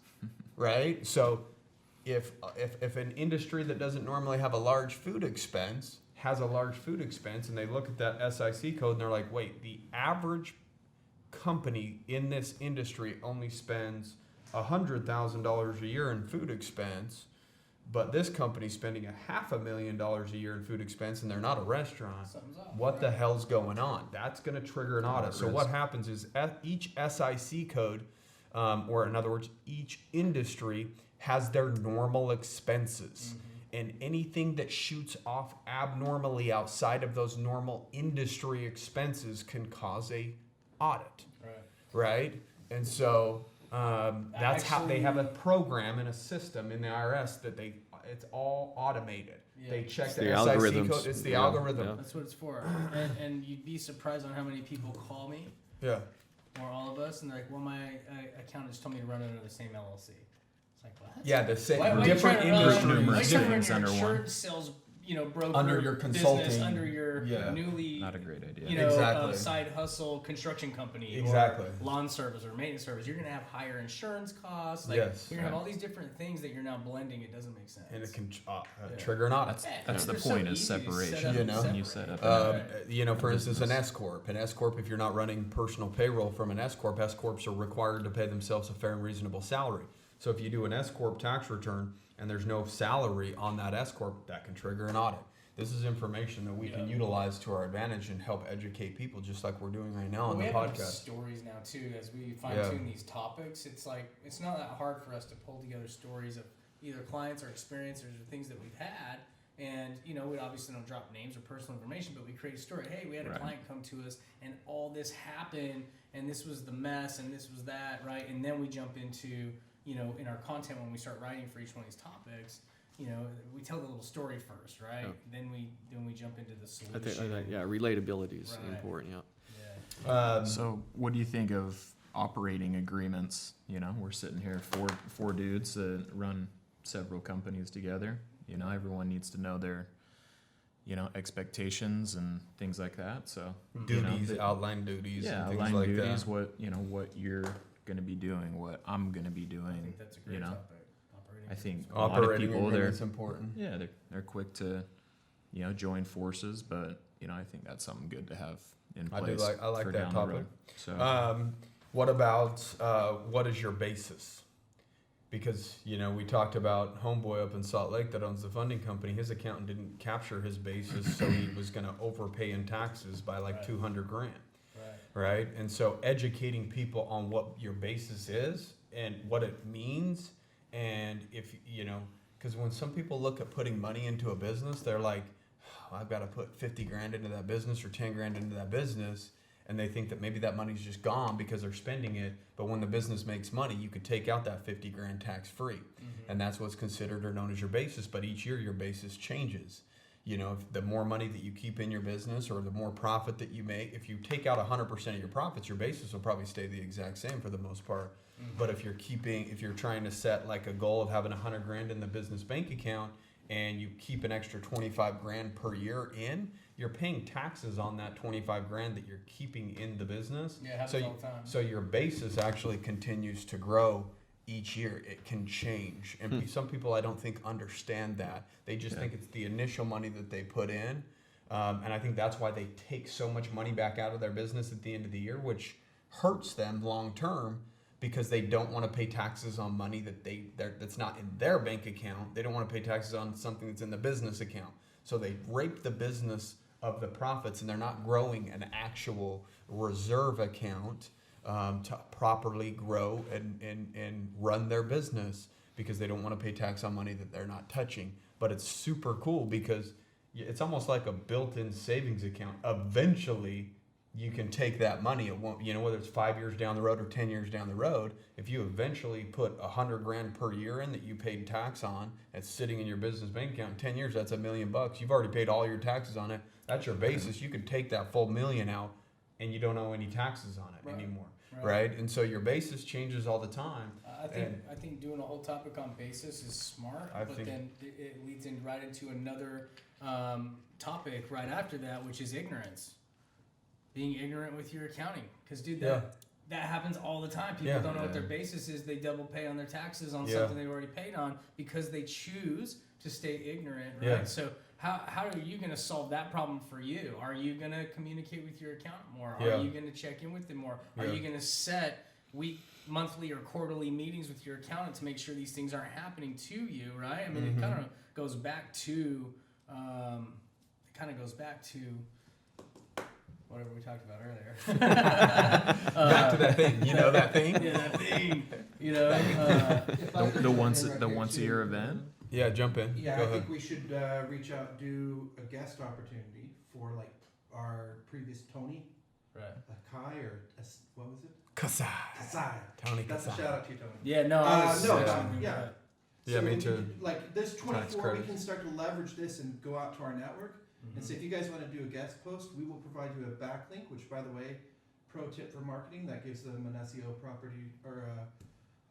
right? So if an industry that doesn't normally have a large food expense has a large food expense, and they look at that SIC code and they're like, wait, the average company in this industry only spends $100,000 a year in food expense, but this company's spending $500,000 a year in food expense, and they're not a restaurant. Something's off, What right? the hell's going on? That's going to trigger an audit. So what happens is each SIC code, or in other words, each industry has their normal expenses. And anything that shoots off abnormally outside of those normal industry expenses can cause a audit, right? And so that's how they have a program and a system in the IRS that it's all automated. Yeah. They check It's the the SIC algorithms. code. It's the Yeah, algorithm. yeah. That's what it's for. And you'd be surprised on how many people call me, Yeah. or all of us, and they're like, well, my accountant just told me to run it under the same LLC. It's like, what? Yeah, the same Why are you different trying to run- industries. why are you Numerous trying to run things your under one. insurance sales, broker Under your business, consulting, under your yeah. newly, Not a great idea. Exactly. side hustle construction company, Exactly. or lawn service or maintenance service. You're gonna have higher insurance costs. Like, Yes. you're gonna have Right. all these different things that you're now blending. It doesn't make sense. And it can Yeah. trigger an audit. That's the They're so point is easy to set separation. up You and know? When you set up For instance, an business. S corp. An S corp, if you're not running personal payroll from an S corps are required to pay themselves a fair and reasonable salary. So if you do an S corp tax return and there's no salary on that S corp, that can trigger an audit. This is information that we can utilize to our advantage and help educate people, just like we're doing right now on we the have enough podcast. stories now too, as we fine tune these topics. It's like it's not that hard for us to pull together stories of either clients or experiences or things that we've had. And we obviously don't drop names or personal information, but we create a story. Hey, we had a Right. client come to us, and all this happened, and this was the mess, and this was that, right? And then we jump into in our content when we start writing for each one of these topics. We tell the little story first, right? Yeah. Then we jump into the I solution. think, relatability is Right. important, yeah. Yeah. So, what do you think of operating agreements? We're sitting here, four dudes that run several companies together. Everyone needs to know their, expectations and things like that. So, Duties, outline duties, and things outline like duties. that. What you're going to be doing, what I'm going to be doing. I think that's a great topic. Operating I think agreements. a lot of Operating people agreement's important. they're quick to, join forces, but I think that's something good to have in I place. do I like for that down the topic. road. So. What about what is your basis? Because we talked about Homeboy up in Salt Lake that owns the funding company. His accountant didn't capture his basis, so he was going to overpay in taxes by like Right. $200,000, Right. right? And so educating people on what your basis is and what it means, and if because when some people look at putting money into a business, they're like, oh, I've got to put 50 grand into that business or 10 grand into that business. And they think that maybe that money's just gone because they're spending it. But when the business makes money, you could take out that 50 grand tax free. Mm-hmm. And that's what's considered or known as your basis. But each year your basis changes. If the more money that you keep in your business or the more profit that you make, if you take out 100% of your profits, your basis will probably stay the exact same for the most part. Mm-hmm. But if you're trying to set like a goal of having 100 grand in the business bank account and you keep an extra 25 grand per year in, you're paying taxes on that 25 grand that you're keeping in the business. Yeah, it happens so all the time. So your basis actually continues to grow each year. It can change. And some people I don't think understand that. They just think it's the initial money that they put in. And I think that's why they take so much money back out of their business at the end of the year, which hurts them long term because they don't want to pay taxes on money that's not in their bank account. They don't want to pay taxes on something that's in the business account. So they rape the business of the profits, and they're not growing an actual reserve account to properly grow and run their business because they don't want to pay tax on money that they're not touching. But it's super cool because it's almost like a built-in savings account. Eventually, you can take that money. It won't, whether it's 5 years down the road or 10 years down the road. If you eventually put 100 grand per year in that you paid tax on, it's sitting in your business bank account. In 10 years, that's $1 million. You've already paid all your taxes on it. That's your basis. You could take that full $1 million out and you don't owe any taxes on it Right. anymore, Right. right? And so your basis changes all the time. I think doing a whole topic on basis is smart, but then it leads in right into another topic right after that, which is ignorance. Being ignorant with your accounting, because dude, that happens all the time. People don't know what their basis is. They double pay on their taxes on something they've already paid on because they choose to stay ignorant, right? Yeah. So how are you going to solve that problem for you? Are you going to communicate with your accountant more? Are you going to check in with them more? Are you going to set monthly or quarterly meetings with your accountant to make sure these things aren't happening to you, right? I mean, it kind of goes back to whatever we talked about earlier. Back to that thing, that thing. Yeah, that thing. The once a year event. Yeah, jump in. Yeah, Go I ahead. think we should reach out and do a guest opportunity for like our previous Tony, Right. Kai, or what was it? Kasai. Tony That's Kasai. a shout out to you, Tony. Yeah, no, Yeah, So me we too. could, like this Tax 24, we credit. can start to leverage this and go out to our network and say, if you guys want to do a guest post, we will provide you a backlink. Which, by the way, pro tip for marketing, that gives them an SEO property or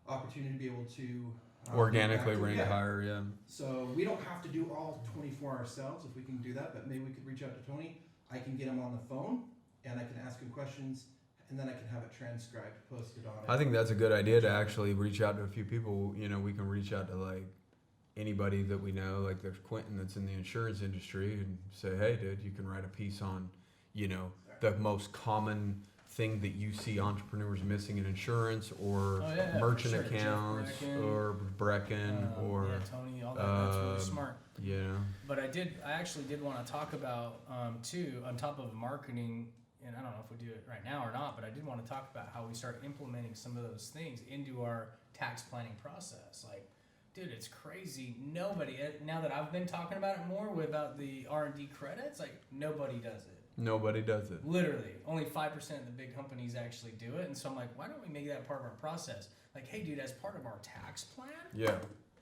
opportunity to be able to Organically rank rank higher, yeah. So we don't have to do all 24 ourselves if we can do that, but maybe we could reach out to Tony. I can get him on the phone and I can ask him questions, and then I can have it transcribed, posted on it. I think that's a good idea to actually reach out to a few people. We can reach out to like anybody that we know. Like there's Quentin that's in the insurance industry, and say, hey, dude, you can write a piece on, the most common thing that you see entrepreneurs missing in insurance, or merchant accounts, or Brecken, or Tony, all that. That's really smart. Yeah. But I actually did want to talk about too, on top of marketing, and I don't know if we do it right now or not, but I did want to talk about how we start implementing some of those things into our tax planning process. Like, dude, it's crazy. Nobody, now that I've been talking about it more about the R&D credits, like nobody does it. Nobody does it. Literally, only 5% of the big companies actually do it. And so I'm like, why don't we make that part of our process? Like, hey, dude, as part of our tax plan,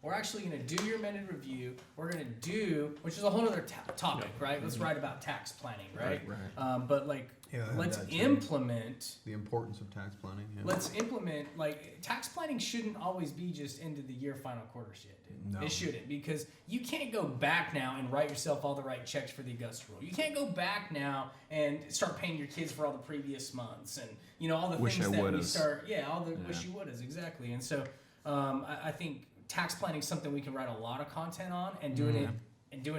we're actually going to do your amended review. We're going to do, which is a whole other topic, right? Let's write about tax planning, right? But like, let's implement the importance of tax planning. Yeah. Let's implement, like, tax planning shouldn't always be just end of the year final quarter shit, dude. No. It shouldn't, because you can't go back now and write yourself all the right checks for the Augusta rule. You can't go back now and start paying your kids for all the previous months and all the things that we start. All the wish you would-has, exactly. And so I think tax planning is something we can write a lot of content on, and doing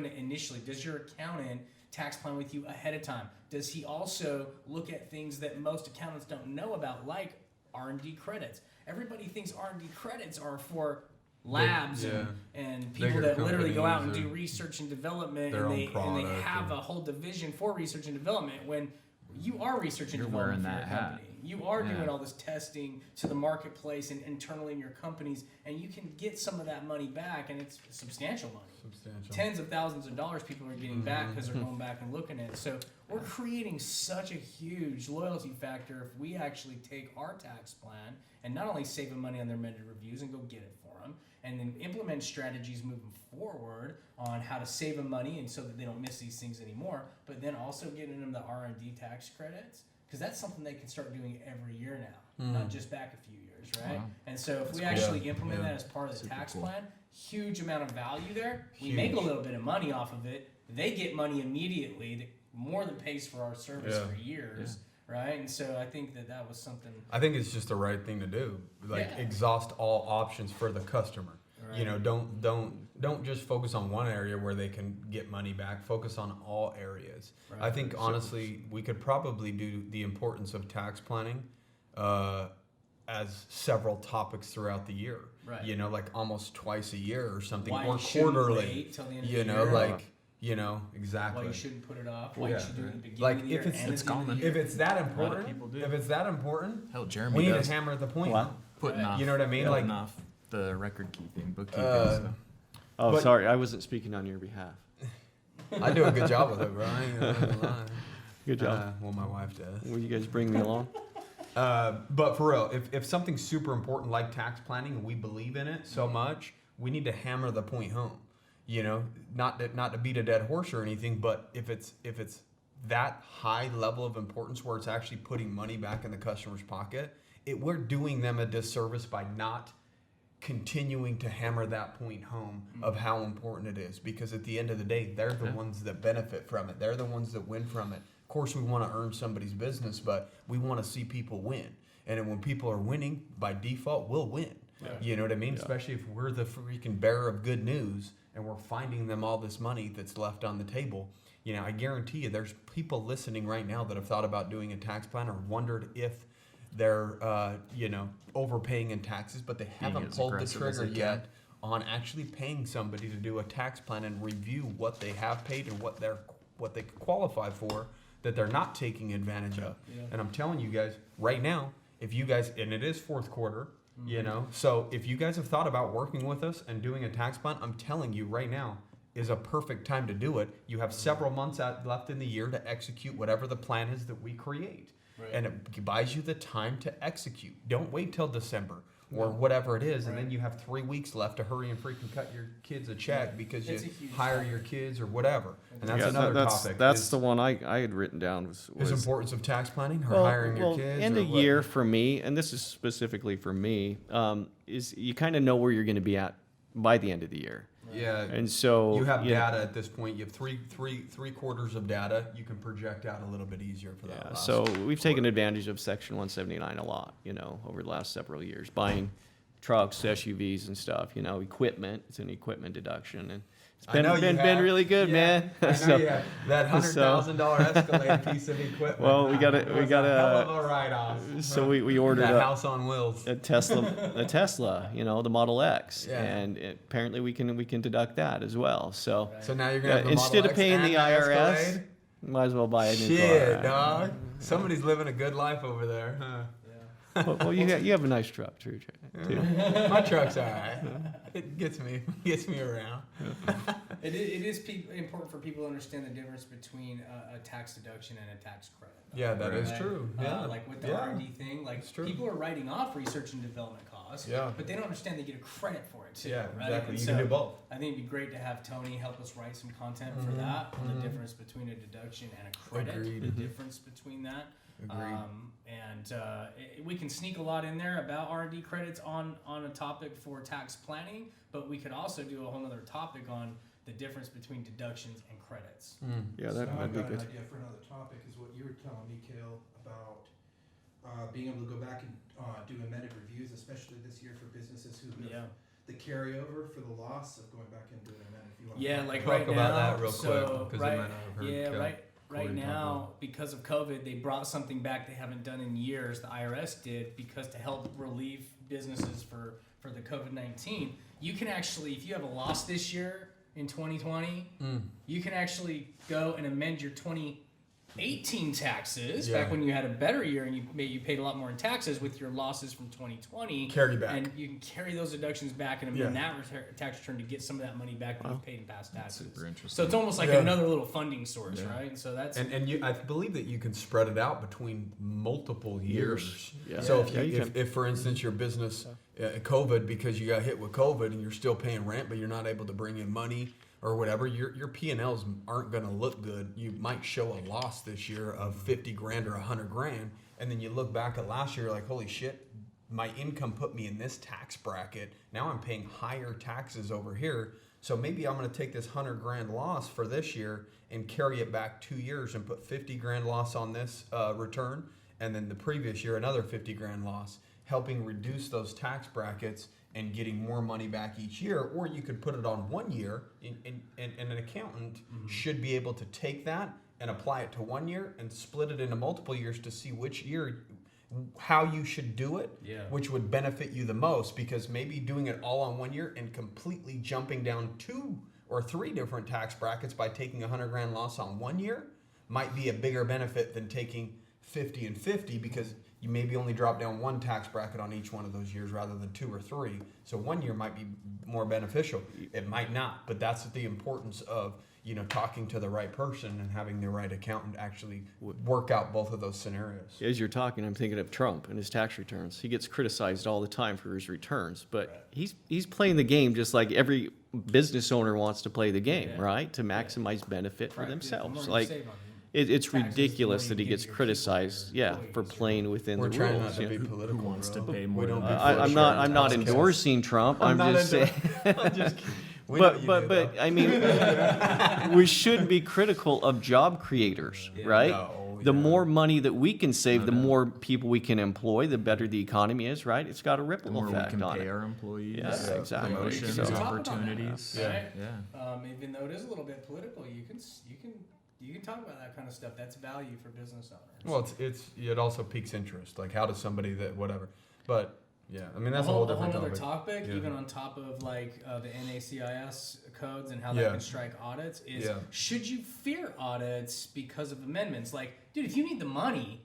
it initially. Does your accountant tax plan with you ahead of time? Does he also look at things that most accountants don't know about, like R&D credits? Everybody thinks R&D credits are for labs and people bigger that literally go out and companies do research and development, their and own they product have a whole division for research and development, when you are research and development for your company. You are doing all this testing to the marketplace and internally in your companies, and you can get some of that money back, and it's substantial money. Tens of thousands of dollars people are getting back because they're going back and looking at it. So we're creating such a huge loyalty factor if we actually take our tax plan and not only save them money on their amended reviews and go get it for them, and then implement strategies moving forward on how to save them money and so that they don't miss these things anymore, but then also getting them the R&D tax credits, because that's something they can start doing every year now, not just back a few years, right? Wow. And so if we actually implement that as part of the tax plan, huge amount of value there. We make a little bit of money off of it. They get money immediately that more than pays for our service for years, right? And so I think that was something. I think it's just the right thing to do. Like exhaust all options for the customer. Right. Don't just focus on one area where they can get money back. Focus on all areas. Right. I think honestly we could probably do the importance of tax planning as several topics throughout the year. Right. Like almost twice a year or something, or quarterly. Wait till the end of the year. Exactly. Why you shouldn't put it off? Why you should do it at the beginning like of the year? It's common. If it's that important, hell, Jeremy we need does. to hammer the point. Putting off. You know what I mean? Like off the record keeping, bookkeeping. Sorry, I wasn't speaking on your behalf. I do a good job with it, Brian. Good job. Well, my wife does. Will you guys bring me along? But for real, if something's super important like tax planning and we believe in it so much, we need to hammer the point home. Not to beat a dead horse or anything, but if it's that high level of importance where it's actually putting money back in the customer's pocket, we're doing them a disservice by not continuing to hammer that point home of how important it is. Because at the end of the day, they're the ones that benefit from it. They're the ones that win from it. Of course, we want to earn somebody's business, but we want to see people win. And then when people are winning, by default, we'll win. Yeah. You know what I mean? Yeah. Especially if we're the freaking bearer of good news and we're finding them all this money that's left on the table. You know, I guarantee you there's people listening right now that have thought about doing a tax plan or wondered if they're, overpaying in taxes, but they haven't as pulled the aggressive as trigger they yet on actually paying somebody to do a tax plan and review what they have paid and what they qualify for that they're not taking advantage of. Yeah. And I'm telling you guys right now, if you guys, and it is fourth quarter, so if you guys have thought about working with us and doing a tax plan, I'm telling you right now is a perfect time to do it. You have several months left in the year to execute whatever the plan is that we create. Right. And it buys you the time to execute. Don't wait till December or whatever it is, and then Right. you have 3 weeks left to hurry and freaking cut your kids a check because It's you a huge hire factor. your kids or whatever. And that's Yeah, another that's, topic. That's is, the one I had written down was importance of tax planning or hiring your kids. End or of what? year for me, and this is specifically for me, is you kind of know where you're going to be at by the end of the year. Yeah. And so You have data at this point. You have three quarters of data. You can project out a little bit easier for that. Yeah, last so we've taken quarter. advantage of Section 179 a lot, over the last several years, buying trucks, SUVs and stuff, equipment. It's an equipment deduction, and it's I know you been have. really good, Yeah, man. I know So- you have. That $100,000 Escalade piece of equipment. Well, we got was a hell of a write-off. So we ordered that a house on wheels. Tesla, the Model X, Yeah. and apparently we can deduct that as well. So So now you're gonna have the instead Model of X paying and the Escalade? IRS, might as well buy a new Shit, car. dog. Somebody's living a good life over there, huh? Well, you have a nice truck too. My truck's alright. It gets me around. It is important for people to understand the difference between a tax deduction and a tax credit. Yeah, that is Right? true. Yeah. Like with the Yeah. R&D thing, like It's true. people are writing off research and development costs, Yeah. but they don't understand they get a credit for it too. Yeah, right? exactly. And You so can do both. I think it'd be great to have Tony help us write some content for that on the difference between a deduction and a credit. Agreed. The difference between that. Agreed. We can sneak a lot in there about R&D credits on a topic for tax planning, but we could also do a whole other topic on the difference between deductions and credits. Yeah, So that'd I've be got an good. idea for another topic is what you were telling me, Kale, about being able to go back and do amended reviews, especially this year for businesses who have Yeah. the carryover for the loss of going back and doing amended. If you want to Yeah, talk like Talk right about now. that real so quick, 'cause they right, might not have heard yeah, Cal- right Corey talk now about because of COVID, they brought something back they haven't done in years. The IRS did because to help relieve businesses for the COVID-19, you can actually, if you have a loss this year in 2020, you can actually go and amend your 2018 taxes Yeah. back when you had a better year and you paid a lot more in taxes with your losses from 2020. Carry back. And you can carry those deductions back and amend that tax return to get some of that money back that you've paid in past taxes. Super interesting. So it's almost like Yeah. another little funding source, Yeah. right? So that's And I believe that you can spread it out between multiple years. Yeah. So Yeah, you can. if for instance your business COVID because you got hit with COVID and you're still paying rent but you're not able to bring in money or whatever, your P&Ls aren't going to look good. You might show a loss this year of 50 grand or 100 grand, and then you look back at last year like, holy shit, my income put me in this tax bracket. Now I'm paying higher taxes over here. So maybe I'm going to take this 100 grand loss for this year and carry it back 2 years and put 50 grand loss on this return, and then the previous year another 50 grand loss, helping reduce those tax brackets and getting more money back each year. Or you could put it on 1 year, and an accountant should be able to take that and apply it to 1 year and split it into multiple years to see which year, how you should do it, Yeah. which would benefit you the most, because maybe doing it all on 1 year and completely jumping down 2 or 3 different tax brackets by taking 100 grand loss on 1 year might be a bigger benefit than taking 50 and 50, because you maybe only drop down 1 tax bracket on each one of those years rather than 2 or 3. So 1 year might be more beneficial. It might not, but that's the importance of, talking to the right person and having the right accountant actually work out both of those scenarios. As you're talking, I'm thinking of Trump and his tax returns. He gets criticized all the time for his returns, but he's playing the game just like every business owner wants to play the game, Yeah. right? To maximize benefit for Right, the more themselves. you Like, save on it. It's taxes ridiculous the that more he you gets give your criticized, people or for employees, playing within We're the trying rules. not to you be know. political. Who wants to bro. pay We more don't than be that? for I'm sure. not Taxes. endorsing Trump. I'm not just saying. I'm just kidding. We know But you do, though. I mean, we shouldn't be critical of job creators, right? No, The yeah. more money that we can save, No the doubt. more people we can employ, the better the economy is, right? It's got a The ripple more we effect can on pay it. our employees, Yeah, exactly. promotions, So- Talk about that, opportunities. right? Yeah. Even though it is a little bit political, you can talk about that kind of stuff. That's value for business owners. Well, it also piques interest. Like, how does somebody that whatever? But yeah, I mean that's a a whole whole different other topic. topic, Yeah. even on top of like the NACIS codes and how Yeah. that can strike audits, is Yeah. should you fear audits because of amendments? Like, dude, if you need the money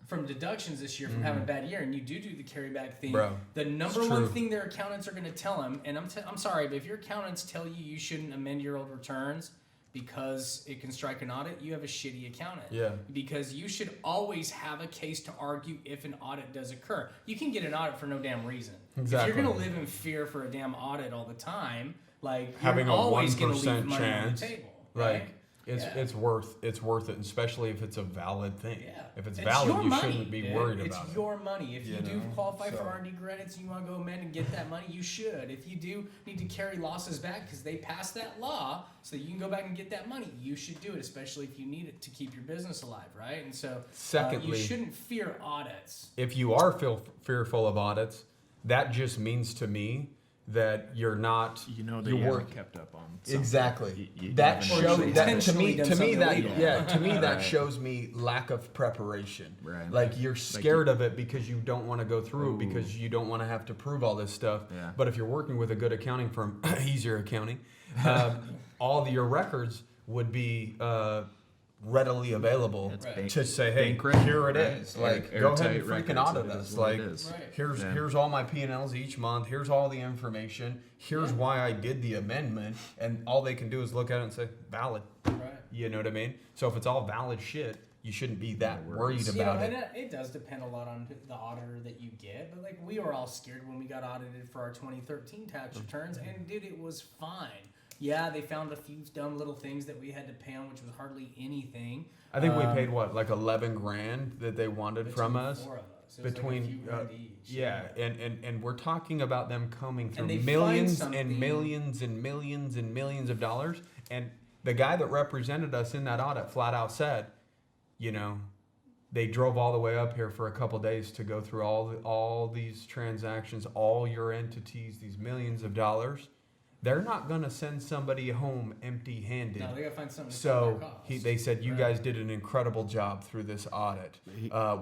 from deductions this year from having a bad year, and you do the carryback thing, Bro, the number it's one true. thing their accountants are going to tell them, and I'm sorry, but if your accountants tell you shouldn't amend your old returns because it can strike an audit, you have a shitty accountant. Yeah. Because you should always have a case to argue if an audit does occur. You can get an audit for no damn reason. Exactly. If you're going to live in fear for a damn audit all the time, like, Having you're a always going to 1% leave money chance, on the table. Like Right? Yeah. it's worth it, especially if it's a valid thing. Yeah. If it's your valid, you money, shouldn't be dude. worried It's about it. your money. If you, You do know? qualify for So- R&D credits and you want to go amend and get that money, you should. If you do need to carry losses back because they passed that law so that you can go back and get that money, you should do it, especially if you need it to keep your business alive, right? And so Secondly, you shouldn't fear audits. If you are fearful of audits, that just means to me that you're not. You know that you you work- haven't kept up on something. Exactly. You That haven't shows actually that to intentionally me. done To me something that illegal. to me that Right. shows me lack of preparation. Right. Like you're scared of it because you don't want to go through because you don't want to have to prove all this stuff. Yeah. But if you're working with a good accounting firm, easier accounting, your records would be readily available It's Right. bank- to say, hey, bank record, here it right? is. Like, Air- go ahead and airtight freaking records, audit it us. is what Like, it is. Right. here's Yeah. here's all my P&Ls each month. Here's all the information. Here's Yeah. why I did the amendment, and all they can do is look at it and say valid. Right. You know what I mean? So if it's all valid shit, you shouldn't be that No worried worries. about and it. it does depend a lot on the auditor that you get, but like we were all scared when we got audited for our 2013 tax returns, and dude, it was fine. Yeah, they found a few dumb little things that we had to pay on, which was hardly anything. I think we paid what, like 11 grand that they wanted from between us. four of us. It was Between, like a few grand each. Yeah, and we're talking about them coming through they find millions something- and millions and millions and millions of dollars. And the guy that represented us in that audit flat out said, you know, they drove all the way up here for a couple days to go through all these transactions, all your entities, these millions of dollars. They're not going to send somebody home empty-handed. No, they gotta find something to So cover their they said you Right. guys did an incredible job through this audit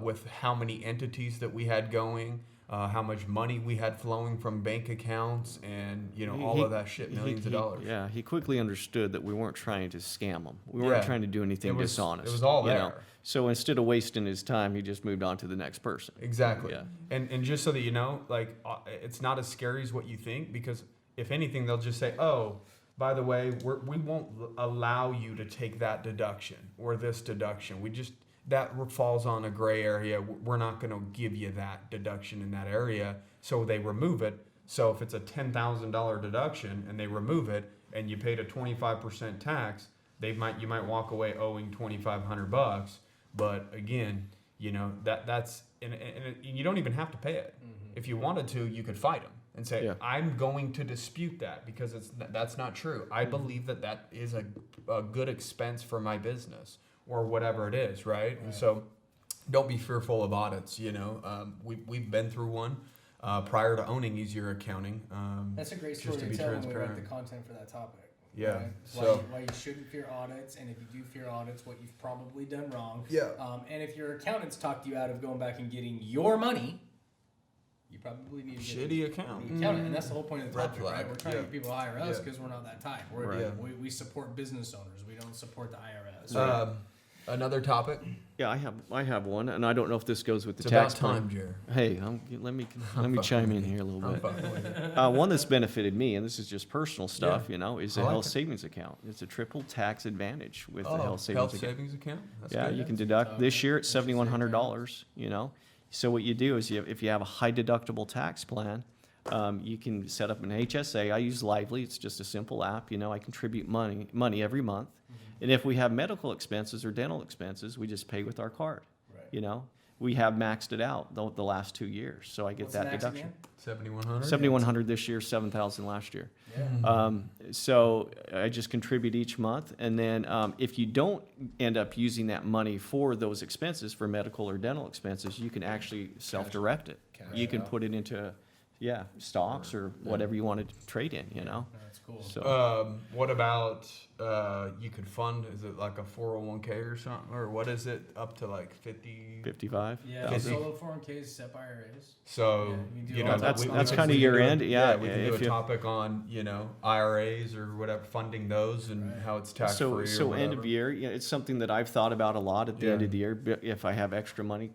with how many entities that we had going, how much money we had flowing from bank accounts, and all of that shit, millions of dollars. Yeah, he quickly understood that we weren't trying to scam him. We weren't Yeah. trying to do anything It was- dishonest. it was all you know. there. So instead of wasting his time, he just moved on to the next person. Exactly. Yeah. And just so that you know, like it's not as scary as what you think, because if anything, they'll just say, oh, by the way, we won't allow you to take that deduction or this deduction. That falls on a gray area. We're not going to give you that deduction in that area. So they remove it. So if it's a $10,000 deduction and they remove it and you paid a 25% tax, you might walk away owing $2,500. But again, that's and you don't even have to pay it. Mm-hmm. If you wanted to, you could fight them and say, Yeah. I'm going to dispute that because that's not true. I believe that is a good expense for my business or whatever it is, right? And so don't be fearful of audits. We've been through one prior to owning Easier Accounting. That's a great just story to to be tell when we write transparent. the content for that topic. Yeah, Right? so- why you shouldn't fear audits, and if you do fear audits, what you've probably done wrong. Yeah. And if your accountants talked you out of going back and getting your money, you probably need to get Shitty account. the accountant, and that's the whole point of the Red topic, flag. right? We're trying to Yeah. get people to hire us Yeah. because we're not that type. Right. We support business owners. We don't support the IRS. Another topic. Yeah, I have one, and I don't know if this goes with the It's tax about time, plan. Jer. Hey, let me chime in here a little I'm bit. fucking with it. One that's benefited me, and this is just personal stuff, Yeah. is I a like health it. savings account. It's a triple tax advantage with the Oh, health savings account. savings account. That's Yeah, good. you can deduct this year it's $7,100. So what you do is if you have a high deductible tax plan, You can set up an HSA. I use Lively. It's just a simple app. I contribute money every month. And if we have medical expenses or dental expenses, we just pay with our card. Right. We have maxed it out the last 2 years, so I get What's that the max deduction. again? 7,100. 7,100 this year, 7,000 last year. Yeah. So I just contribute each month, and then if you don't end up using that money for those expenses, for medical or dental expenses, you can actually self-direct it. Cash You can out. put it into, stocks or whatever you want to trade in. No, that's cool. So What about you could fund? Is it like a 401k or something, or what is it? Up to like 50. 55. Yeah, Fifty. solo 401ks, SEP IRAs. So Yeah, you do you all know that. That's we kind of can year do a- end. Yeah, we can do if a you- topic on IRAs or whatever, funding those and Right. how it's tax So, free. so end of year, it's something that I've thought about a lot at the end Yeah. of the year. But if I have extra money,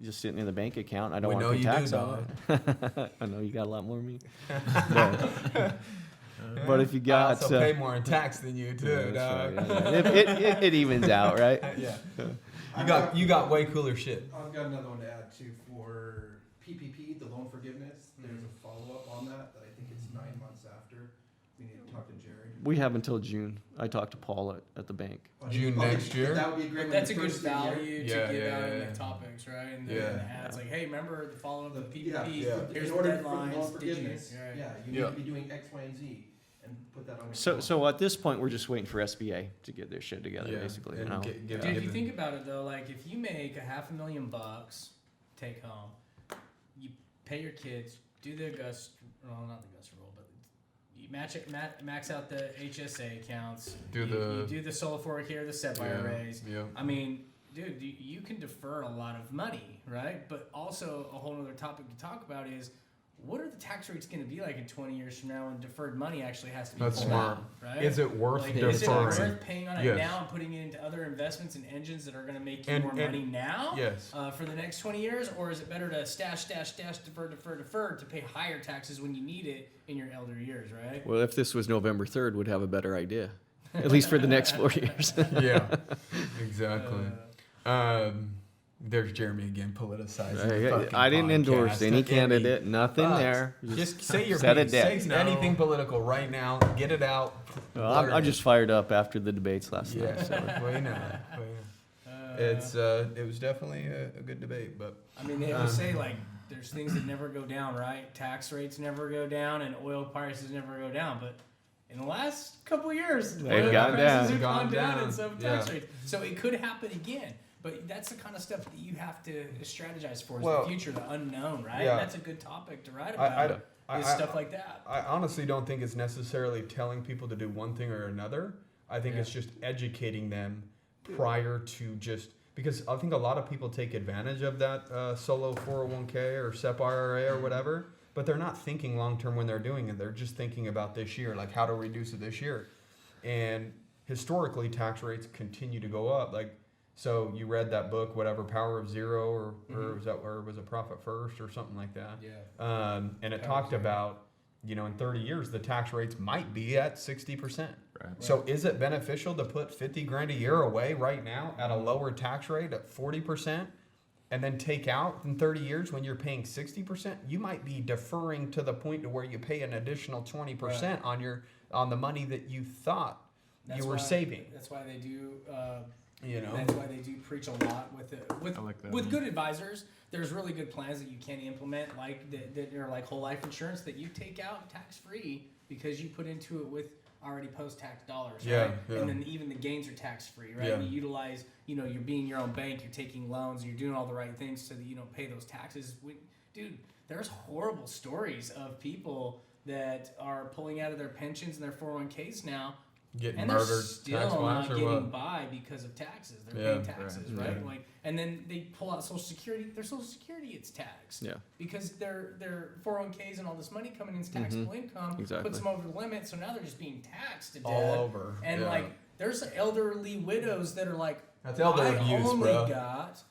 just sitting in the bank account, I don't We want know to pay you do, tax on it. I know you got a lot more than me. But if you I got, also pay more in tax than you too. yeah, dog. that's right, yeah. It evens out, right? Yeah. You got way cooler shit. I've got another one to add too for PPP, the loan forgiveness. There's a follow-up on that I think it's 9 months after. We need to talk to Jerry. We have until June. I talked to Paul at the bank. June next year? That would be a great one. That's a the good first of the year. value to Yeah, give yeah, out in yeah. the topics, right? And Yeah. then ads like, hey, remember the follow-up of PPP? Yeah. Here's In the order for deadlines. loan Did you? forgiveness, Right. yeah, you need Yeah. to be doing X, Y, and Z, and put that on your. phone. So at this point, we're just waiting for SBA to get their shit together, Yeah, basically. and Dude, give if you it- think about it though, like if you make $500,000 take home, you pay your kids, do the Gus, well not the Gus rule, but you max out the HSA accounts, you do the solo 4K or the SEP IRAs. Yeah. I mean, dude, you can defer a lot of money, right? But also a whole other topic to talk about is what are the tax rates going to be like in 20 years from now when deferred money actually has to be That's pulled smart. out, right? Is it worth Like, deferring? is it worth paying on it Yes. now and putting it into other investments and engines that are going to make you And- more and- money now Yes. for the next 20 years? Or is it better to stash, defer to pay higher taxes when you need it in your elder years, right? Well, if this was November 3rd, we'd have a better idea, at least for the next 4 years. Yeah. Exactly. There's Jeremy again, politicizing. the fucking I didn't endorse podcast. any candidate. Nothing But there. Just say your set it piece. down. Say anything political right now. Get it out. Well, I'm just fired up after the debates last Yeah. night. So. Well, you know. It was definitely a good debate, but I mean, they always say like there's things that never go down, right? Tax rates never go down, and oil prices never go down. But in the last couple of years, They've oil gone prices down. have gone Gone down, down. and some tax Yeah. rates. So it could happen again. But that's the kind of stuff that you have to strategize for is Well, the future, the unknown, right? yeah. And that's a good topic to write about. Is stuff like that. I honestly don't think it's necessarily telling people to do one thing or another. I think Yeah. it's just educating them prior to just because I think a lot of people take advantage of that solo 401k or SEP IRA or whatever, but they're not thinking long term when they're doing it. They're just thinking about this year, like how to reduce it this year. And historically, tax rates continue to go up. Like, so you read that book, whatever, Power of Zero, or was that where was it Profit First or something like that? Yeah. And it Power talked of Zero. about, in 30 years, the tax rates might be at 60%. Right. So is it beneficial to put 50 grand a year away right now at a lower tax rate at 40% and then take out in 30 years when you're paying 60%? You might be deferring to the point to where you pay an additional 20% on the money that you thought you were saving. That's why they do. You know? That's why they do preach a lot with I like that with one. good advisors. There's really good plans that you can implement, like that are like whole life insurance that you take out tax free because you put into it with already post tax dollars, Yeah, right? yeah. And then even the gains are tax free, right? Yeah. And you utilize, you're being your own bank, you're taking loans, you're doing all the right things so that you don't pay those taxes. Dude, there's horrible stories of people that are pulling out of their pensions and their 401ks now. Getting And they're murdered still tax-wise not or getting what? by because of taxes. They're Yeah, paying taxes, right, right? yeah. Like, and then they pull out Social Security. Their Social Security gets taxed. Yeah. Because their 401ks and all this money coming in as taxable income Exactly. puts them over the limit. So now they're just being taxed to death. All over. And yeah. like, there's elderly widows that are like, That's elder I abuse, only bro. got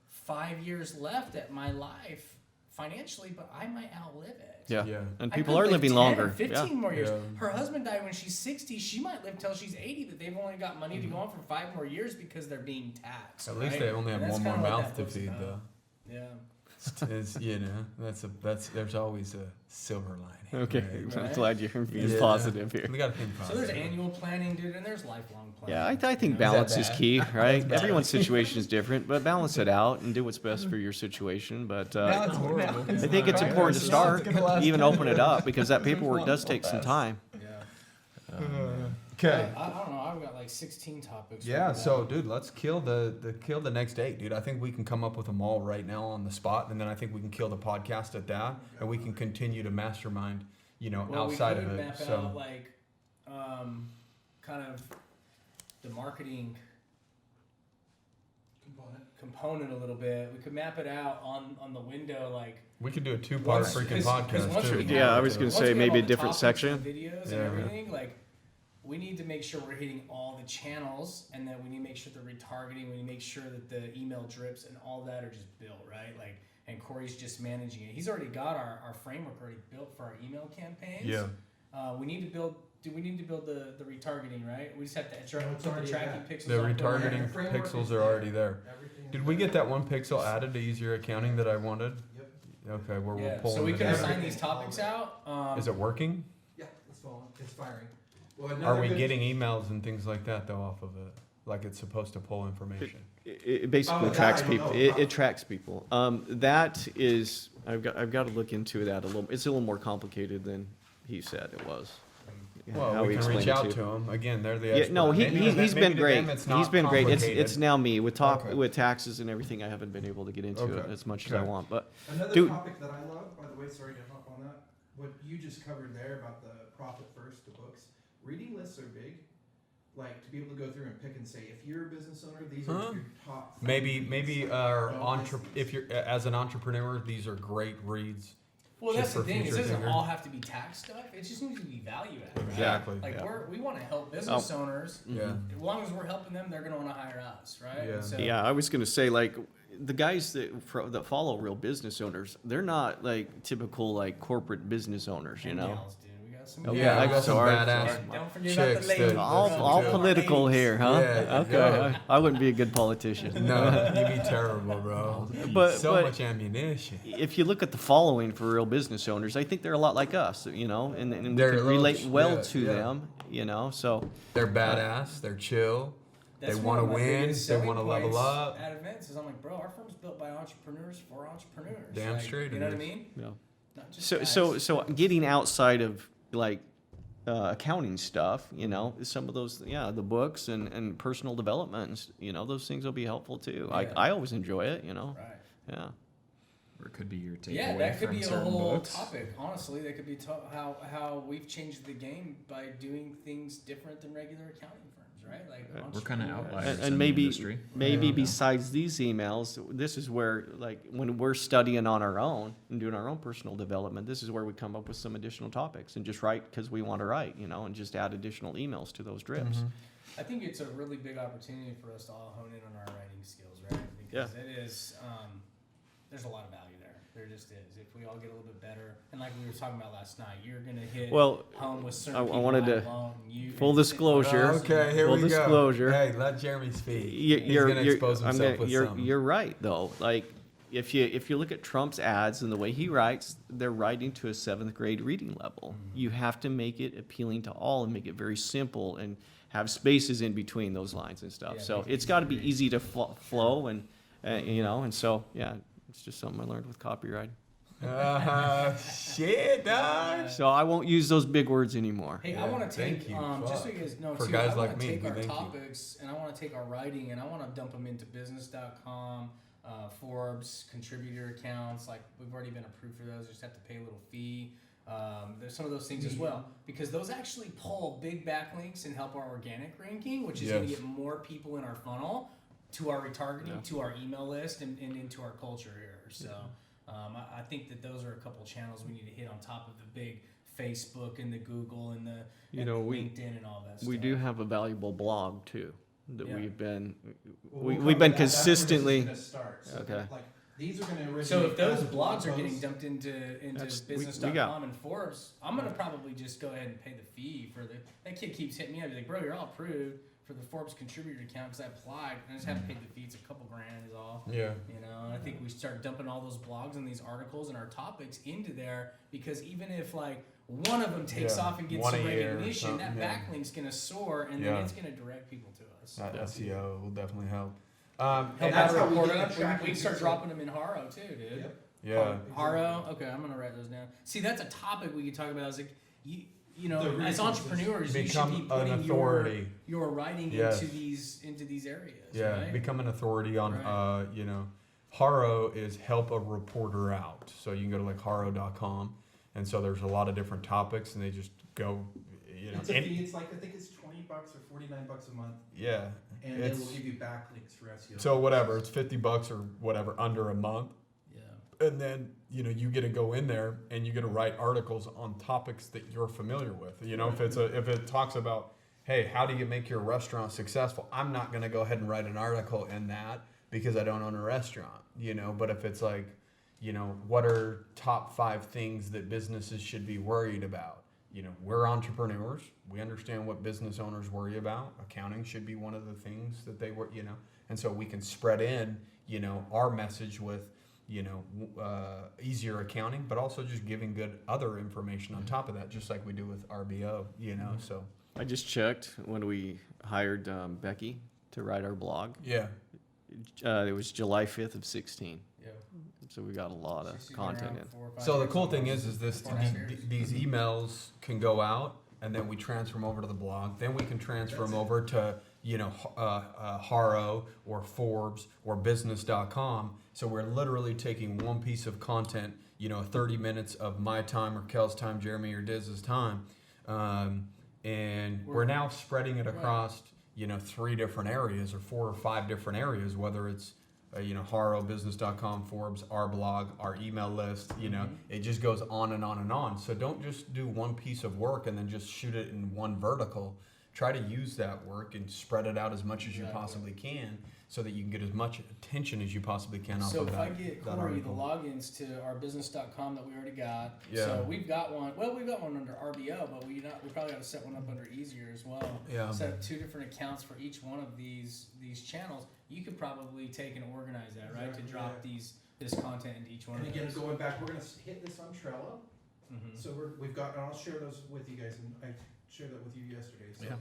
5 years left at my life financially, but I might outlive it. Yeah. Yeah. And I people could are live living 10 longer. or 15 Yeah. more years. Yeah. Her husband died when she's 60. She might live till she's 80, but they've only got money to go on for 5 more years because they're being taxed. At least right? they only have And that's one more kinda what mouth that to book's feed, about. though. Yeah. It's, you know, there's always a silver lining. Okay, right? I'm glad you're being Yeah. positive here. We got to think So positive. there's annual planning, dude, and there's lifelong planning. Yeah, I think you know? balance is bad? key, right? bad. Everyone's situation is different, but balance it out and do what's best for your situation. But I think it's important to start, even open it up, because that paperwork does take some time. Yeah. Okay. I don't know. I've got like 16 topics. Yeah, written so down. dude, let's kill the next 8, dude. I think we can come up with them all right now on the spot, and then I think we can kill the podcast at that, and we can continue to mastermind, you know, Well, outside we of could it. map So out like, kind of the marketing component a little bit. We could map it out on the window, like. we could do a 2-part Once- freaking 'cause podcast once too. we have- Yeah, I was gonna once say we have maybe all a the different topics section. and videos Yeah. and everything, like we need to make sure we're hitting all the channels, and then we need to make sure the retargeting. We need to make sure that the email drips and all that are just built right. Like, and Corey's just managing it. He's already got our framework already built for our email campaigns. Yeah. We need to build. Do we need to build the retargeting, right? We just have to No, it's put the already tracking there. pixels. The up there. retargeting Framework pixels is are already there. Everything Did is we there. get that 1 pixel added to easier accounting that I wanted? Yep. Okay, where we're Yeah. pulling So we it can in. assign these topics out. Is it working? Yeah, it's falling. It's firing. Well, Are another we good- getting emails and things like that though off of it? Like it's supposed to pull information. It basically Oh, tracks that I don't people. know. It tracks people. That is, I've got to look into that a little. It's a little more complicated than he said it was. Well, How we he can explained reach it out you. to him. Again, they're the Yeah, expert. no, Maybe to he's them- maybe been to great. them it's He's not been great. It's complicated. now me with Okay. with taxes and everything. I haven't been able to get into it Okay. as much as I Okay. want. But Another Dude. topic that I love, by the way, sorry to hop on that, what you just covered there about the profit first, the books. Reading lists are big. Like, to be able to go through and pick and say, if you're a business owner, these Huh? are your top. Maybe our Don't miss these. if you're as an entrepreneur, these are great reads. Well, Just that's the for thing. It future doesn't thinker. all have to be tax stuff. It just needs to be value add. Right? Exactly. Like Yeah. we want to help business owners. Yeah. As long as we're helping them, they're gonna want to hire us, right? Yeah. And so, yeah, I was gonna say like the guys that follow real business owners, they're not like typical like corporate business owners, you and know. gals, dude. We got some. Okay, Yeah, I I'm got some sorry, badass sorry. Don't forget chicks about the ladies. that- All Yeah. political here, huh? Yeah, Okay, yeah. I wouldn't be a good politician. No, you'd be terrible, bro. But- so but- much ammunition. If you look at the following for real business owners, I think they're a lot like us, you know, and we They're a can little relate well yeah, to yeah. them, you know. So They're badass. They're chill. That's They one wanna of my win, biggest they selling wanna level points up. At events, is I'm like, bro, our firm's built by entrepreneurs for entrepreneurs. Damn Like, straight You it know what I is. mean? yeah. Not just So guys. getting outside of like accounting stuff, you know, some of those, the books and personal development, and you know, those things will be helpful too. Yeah. I always enjoy it, you know. Right. Yeah. Or it could be your takeaway Yeah, that could from be a certain whole books. topic. Honestly, that could be how we've changed the game by doing things different than regular accounting firms, right? Like We're kind of entrepreneurs. outliers in And the maybe industry. maybe Yeah. besides these emails, this is where like when we're studying on our own and doing our own personal development, this is where we come up with some additional topics and just write because we want to write, you know, and just add additional emails to those drips. I think it's a really big opportunity for us to all hone in on our writing skills, right? Because it is, there's a lot of value there. There just is. If we all get a little bit better, and like we were talking about last night, you're gonna hit Well, home with certain I people wanted to- alone, you full and- disclosure. Okay, here Full we disclosure. go. Hey, let Jeremy speak. You- He's gonna expose himself with you're, something. you're right though. Like if you look at Trump's ads and the way he writes, they're writing to a 7th grade reading level. You have to make it appealing to all and make it very simple and have spaces in between those lines and stuff. Yeah, so make it it's got to be easy. easy to flow and you know, and so yeah, it's just something I learned with copyright. Shit, dog. So I won't use those big words anymore. Hey, Yeah, I want to thank take, you. just so Fuck. you guys know, For too, guys I like want me, to take we our thank you. topics and I want to take our writing and I want to dump them into business.com, Forbes, contributor accounts. Like we've already been approved for those. Just have to pay a little fee. There's some of those things as well because those actually pull big backlinks and help our organic ranking, which is going to Yes. get more people in our funnel to our retargeting, to our email list, and into our culture here. So I think that those are a couple channels we need to hit on top of the big Facebook and the Google and the You know, the we- LinkedIn and all that stuff. We do have a valuable blog too that Yeah. we've been Well, we, we'll we've cover been that. That's where this is consistently. gonna start. So, Okay. Like, these are going to originate. So if those as blog blogs are getting posts. dumped into That's- we business.com got- and Forbes, I'm gonna probably just go ahead and pay the fee for the. That kid keeps hitting me up. He's like, bro, you're all approved for the Forbes contributor account because I applied and I just haven't paid the fee. It's a couple grand is all. Yeah. You know, and I think we start dumping all those blogs and these articles and our topics into there because even if like one of them takes off and gets One some a year or recognition, that something, backlink's gonna soar and then it's gonna direct people to us. That SEO will definitely help. Help And out that's a how we reporter. get tracking We can start pixels. dropping them in Haro too, dude. Yep. yeah. Haro. Okay, I'm gonna write those down. See, that's a topic we could talk about. Is like you know, The as resources. entrepreneurs, you should Become be an putting authority. your writing Yes. into these areas. Yeah, right? become an authority on, Right. you know, Haro is help a reporter out. So you can go to like haro.com. And so there's a lot of different topics and they just go, you know. It's a fee. It's like, I think it's $20 or $49 a month. Yeah. And it It's, will give you backlinks for SEO. so whatever, it's $50 or whatever, under a month. Yeah. And then, you know, you get to go in there and you get to write articles on topics that you're familiar with. You know, if it talks about, hey, how do you make your restaurant successful? I'm not going to go ahead and write an article in that because I don't own a restaurant, you know, but if it's like, you know, what are top 5 things that businesses should be worried about? You know, we're entrepreneurs. We understand what business owners worry about. Accounting should be one of the things that they worry, you know, and so we can spread in, you know, our message with, you know, easier accounting, but also just giving good other information on top of that, just like we do with RBO, you know, so. I just checked when we hired Becky to write our blog. Yeah. It was July 5th of 16. Yeah. So we got a lot of She's been content around in. 4 or 5 So the years cool thing almost. is this, 4.5 years. these emails can go out and then we transfer them over to the blog. Then we can transfer them over to, you know, Haro or Forbes or business.com. So we're literally taking one piece of content, you know, 30 minutes of my time or Kel's time, Jeremy or Diz's time. And we're now spreading it across, you know, 3 different areas or 4 or 5 different areas, whether it's, you know, Haro, business.com, Forbes, our blog, our email list, you know, it just goes on and on and on. So don't just do one piece of work and then just shoot it in one vertical. Try to use that work and spread it out as much as you possibly can so that you can get as much attention as you possibly can off So of if that. I get that Corey the article. logins to our business.com that we already got, Yeah. so we've got one. Well, we've got one under RBO, but we probably got to set one up under Easier as well. Yeah. Set up 2 different accounts for each one of these channels. You could probably take and organize that, right? To Exactly, drop this content into each one And of again, those. going back, we're going to hit this on Trello. Mhm. So we've got, and I'll share those with you guys, and I shared that with you yesterday. So. Yeah.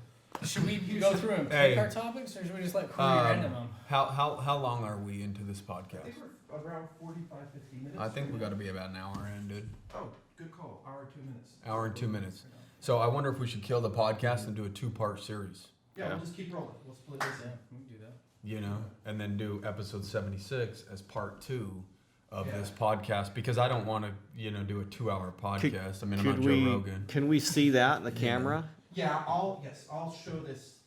Should we go through and pick Hey. our topics, or should we just let Corey random them? How long are we into this I podcast? think we're around 45, 50 minutes. I think we got to be about an hour in, dude. Oh, good call. Hour, 2 minutes. Hour and 2 minutes. So I wonder if we should kill the podcast and do a 2-part series, Yeah, we'll just keep rolling. We'll split this Yeah, in. we can do that. you know, and then do episode 76 as part 2 of Yeah. this podcast because I don't want to, you know, do a 2-hour podcast. I mean, I'm Could not Joe we? Rogan. Can we see that in the camera? Yeah, I'll show this.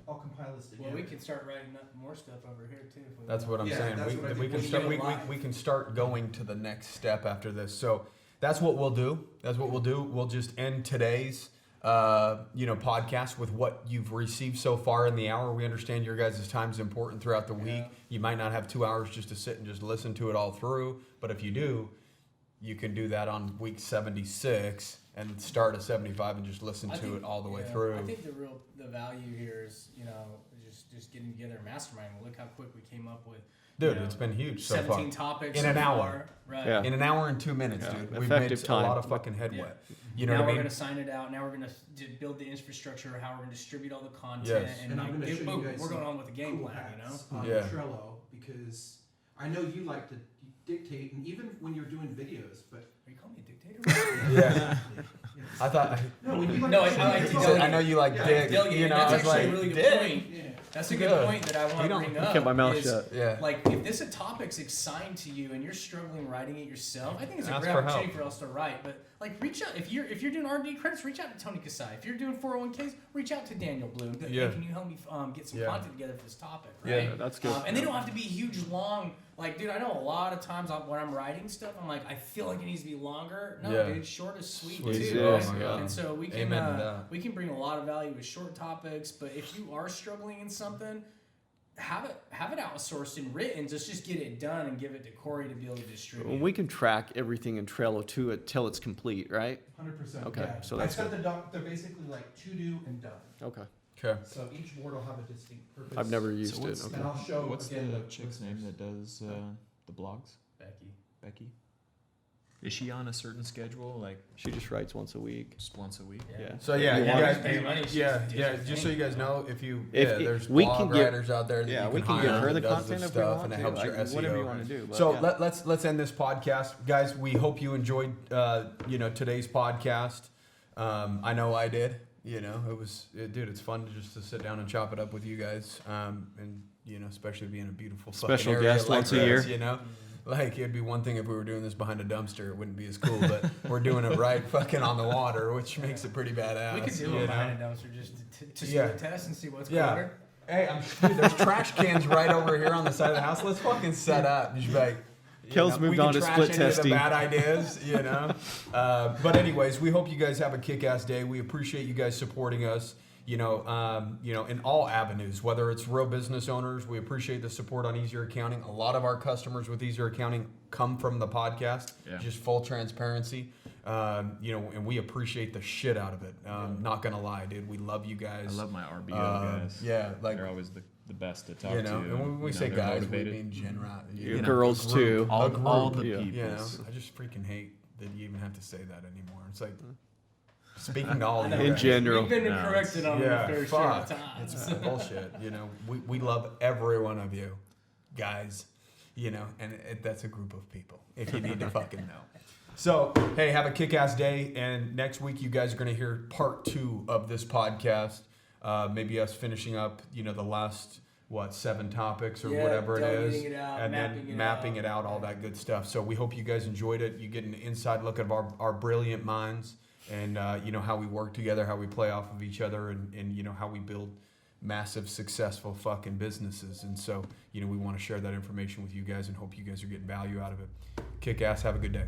I'll compile this together. Well, we can start writing up more stuff over here too. If we That's want. what I'm Yeah, saying. that's what I We think can we start. do We live. can start going to the next step after this. So that's what we'll do. We'll just end today's, you know, podcast with what you've received so far in the hour. We understand your guys' time is important throughout the week. Yeah. You might not have 2 hours just to sit and just listen to it all through, but if you do, you can do that on week 76 and start at 75 and just listen I to think- it all the way yeah, through. I think the value here is, you know, just getting together a mastermind. Look how quick we came up with. Dude, you know, it's been huge so 17 far. topics In so an hour. far. Right. Yeah. In an hour and 2 minutes, Yeah, dude. We've made effective a lot time. of fucking headway. Yeah. You know now what I we're mean? going to sign it out. Now we're going to build the infrastructure of how we're going to distribute all the content. Yes. And I'm gonna show you boom, guys we're some going on with the game cool plan, you know? hacks on Yeah. Trello because I know you like to dictate, and even when you're doing videos, but Are you calling me a dictator? Yeah. Yes. I thought. No, when you like No, to I like show to your He phone- said, I know you like Yeah, dick. Delegate. You know, That's I was actually like, a really good dick. point. Yeah. That's a good Good. point that I want You to don't- bring I up. kept my mouth is, shut. Yeah. Like, if this a topic's assigned to you and you're struggling writing it yourself, I think it's a Ask great for opportunity help. for us to write. But like, reach out if you're doing R&D credits, reach out to Tony Kasai. If you're doing 401ks, reach out to Daniel Bloom. Hey, Yeah. can you help me get some Yeah. content together for this topic? Yeah, Right? Yeah, that's good. And they don't have to be huge, long. Like, dude, I know a lot of times when I'm writing stuff, I'm like, I feel like it needs to be longer. No, Yeah. dude, short is sweet, Sweet. too. Yeah. right? Oh my God. And so we can Amen to that. we can bring a lot of value with short topics. But if you are struggling in something, have it outsourced and written. Just get it done and give it to Corey to be able to distribute. Well, we can track everything in Trello too till it's complete, right? 100%. Okay, Yeah. so that's I set the doc. They're basically like to do and done. Okay. Okay. So each board will have a distinct purpose. I've never used So it. what's Okay. And I'll show What's again the the chick's name listeners. that does the blogs? Becky. Is she on a certain schedule, like She just writes once a week. just once a week? Yeah. So yeah, You you want- guys, Pay money, she's just so you guys know, if you, If there's we blog can give- writers out there that Yeah, you we can hire give her that the does content this if we stuff, want and it to. helps your SEO. Whatever you want to do. But So yeah. let's end this podcast, guys. We hope you enjoyed, today's podcast. I know I did. Dude, it's fun to sit down and chop it up with you guys, and especially being a beautiful fucking Special area guest like once a this, year. Like, it'd be one thing if we were doing this behind a dumpster, it wouldn't be as cool, but we're doing it right fucking on the water, which makes it pretty badass. We could do you it know? behind a dumpster just to Yeah. do a test and see what's Yeah. colder. Hey, dude, there's trash cans right over here on the side of the house. Let's fucking set up. Just like, Kel's moved we on can to trash split any of testing. the bad ideas, But anyways, we hope you guys have a kick-ass day. We appreciate you guys supporting us. In all avenues, whether it's real business owners, we appreciate the support on Easier Accounting. A lot of our customers with Easier Accounting come from the podcast. Yeah. Just full transparency. And we appreciate the shit out of it. Not gonna lie, dude, we love you guys. I love my RBO guys. Yeah, like, they're always the best to talk and to. when we say they're guys, motivated. we mean general. You girls too. A all group, the yeah. peoples. I just freaking hate that you even have to say that anymore. It's like speaking to all I of know, you In guys. general. We've been No, corrected on Yeah, the fair share of fuck. times. It's bullshit. We love every one of you, guys. And that's a group of people. If you need to fucking know. So hey, have a kick-ass day, and next week you guys are gonna hear part 2 of this podcast. Maybe us finishing up, the last 7 topics or Yeah, whatever it is, delegating it out, and mapping then it mapping out. it out, all that good stuff. So we hope you guys enjoyed it. You get an inside look of our brilliant minds, and how we work together, how we play off of each other, and how we build massive successful fucking businesses. And so we want to share that information with you guys and hope you guys are getting value out of it. Kick ass. Have a good day.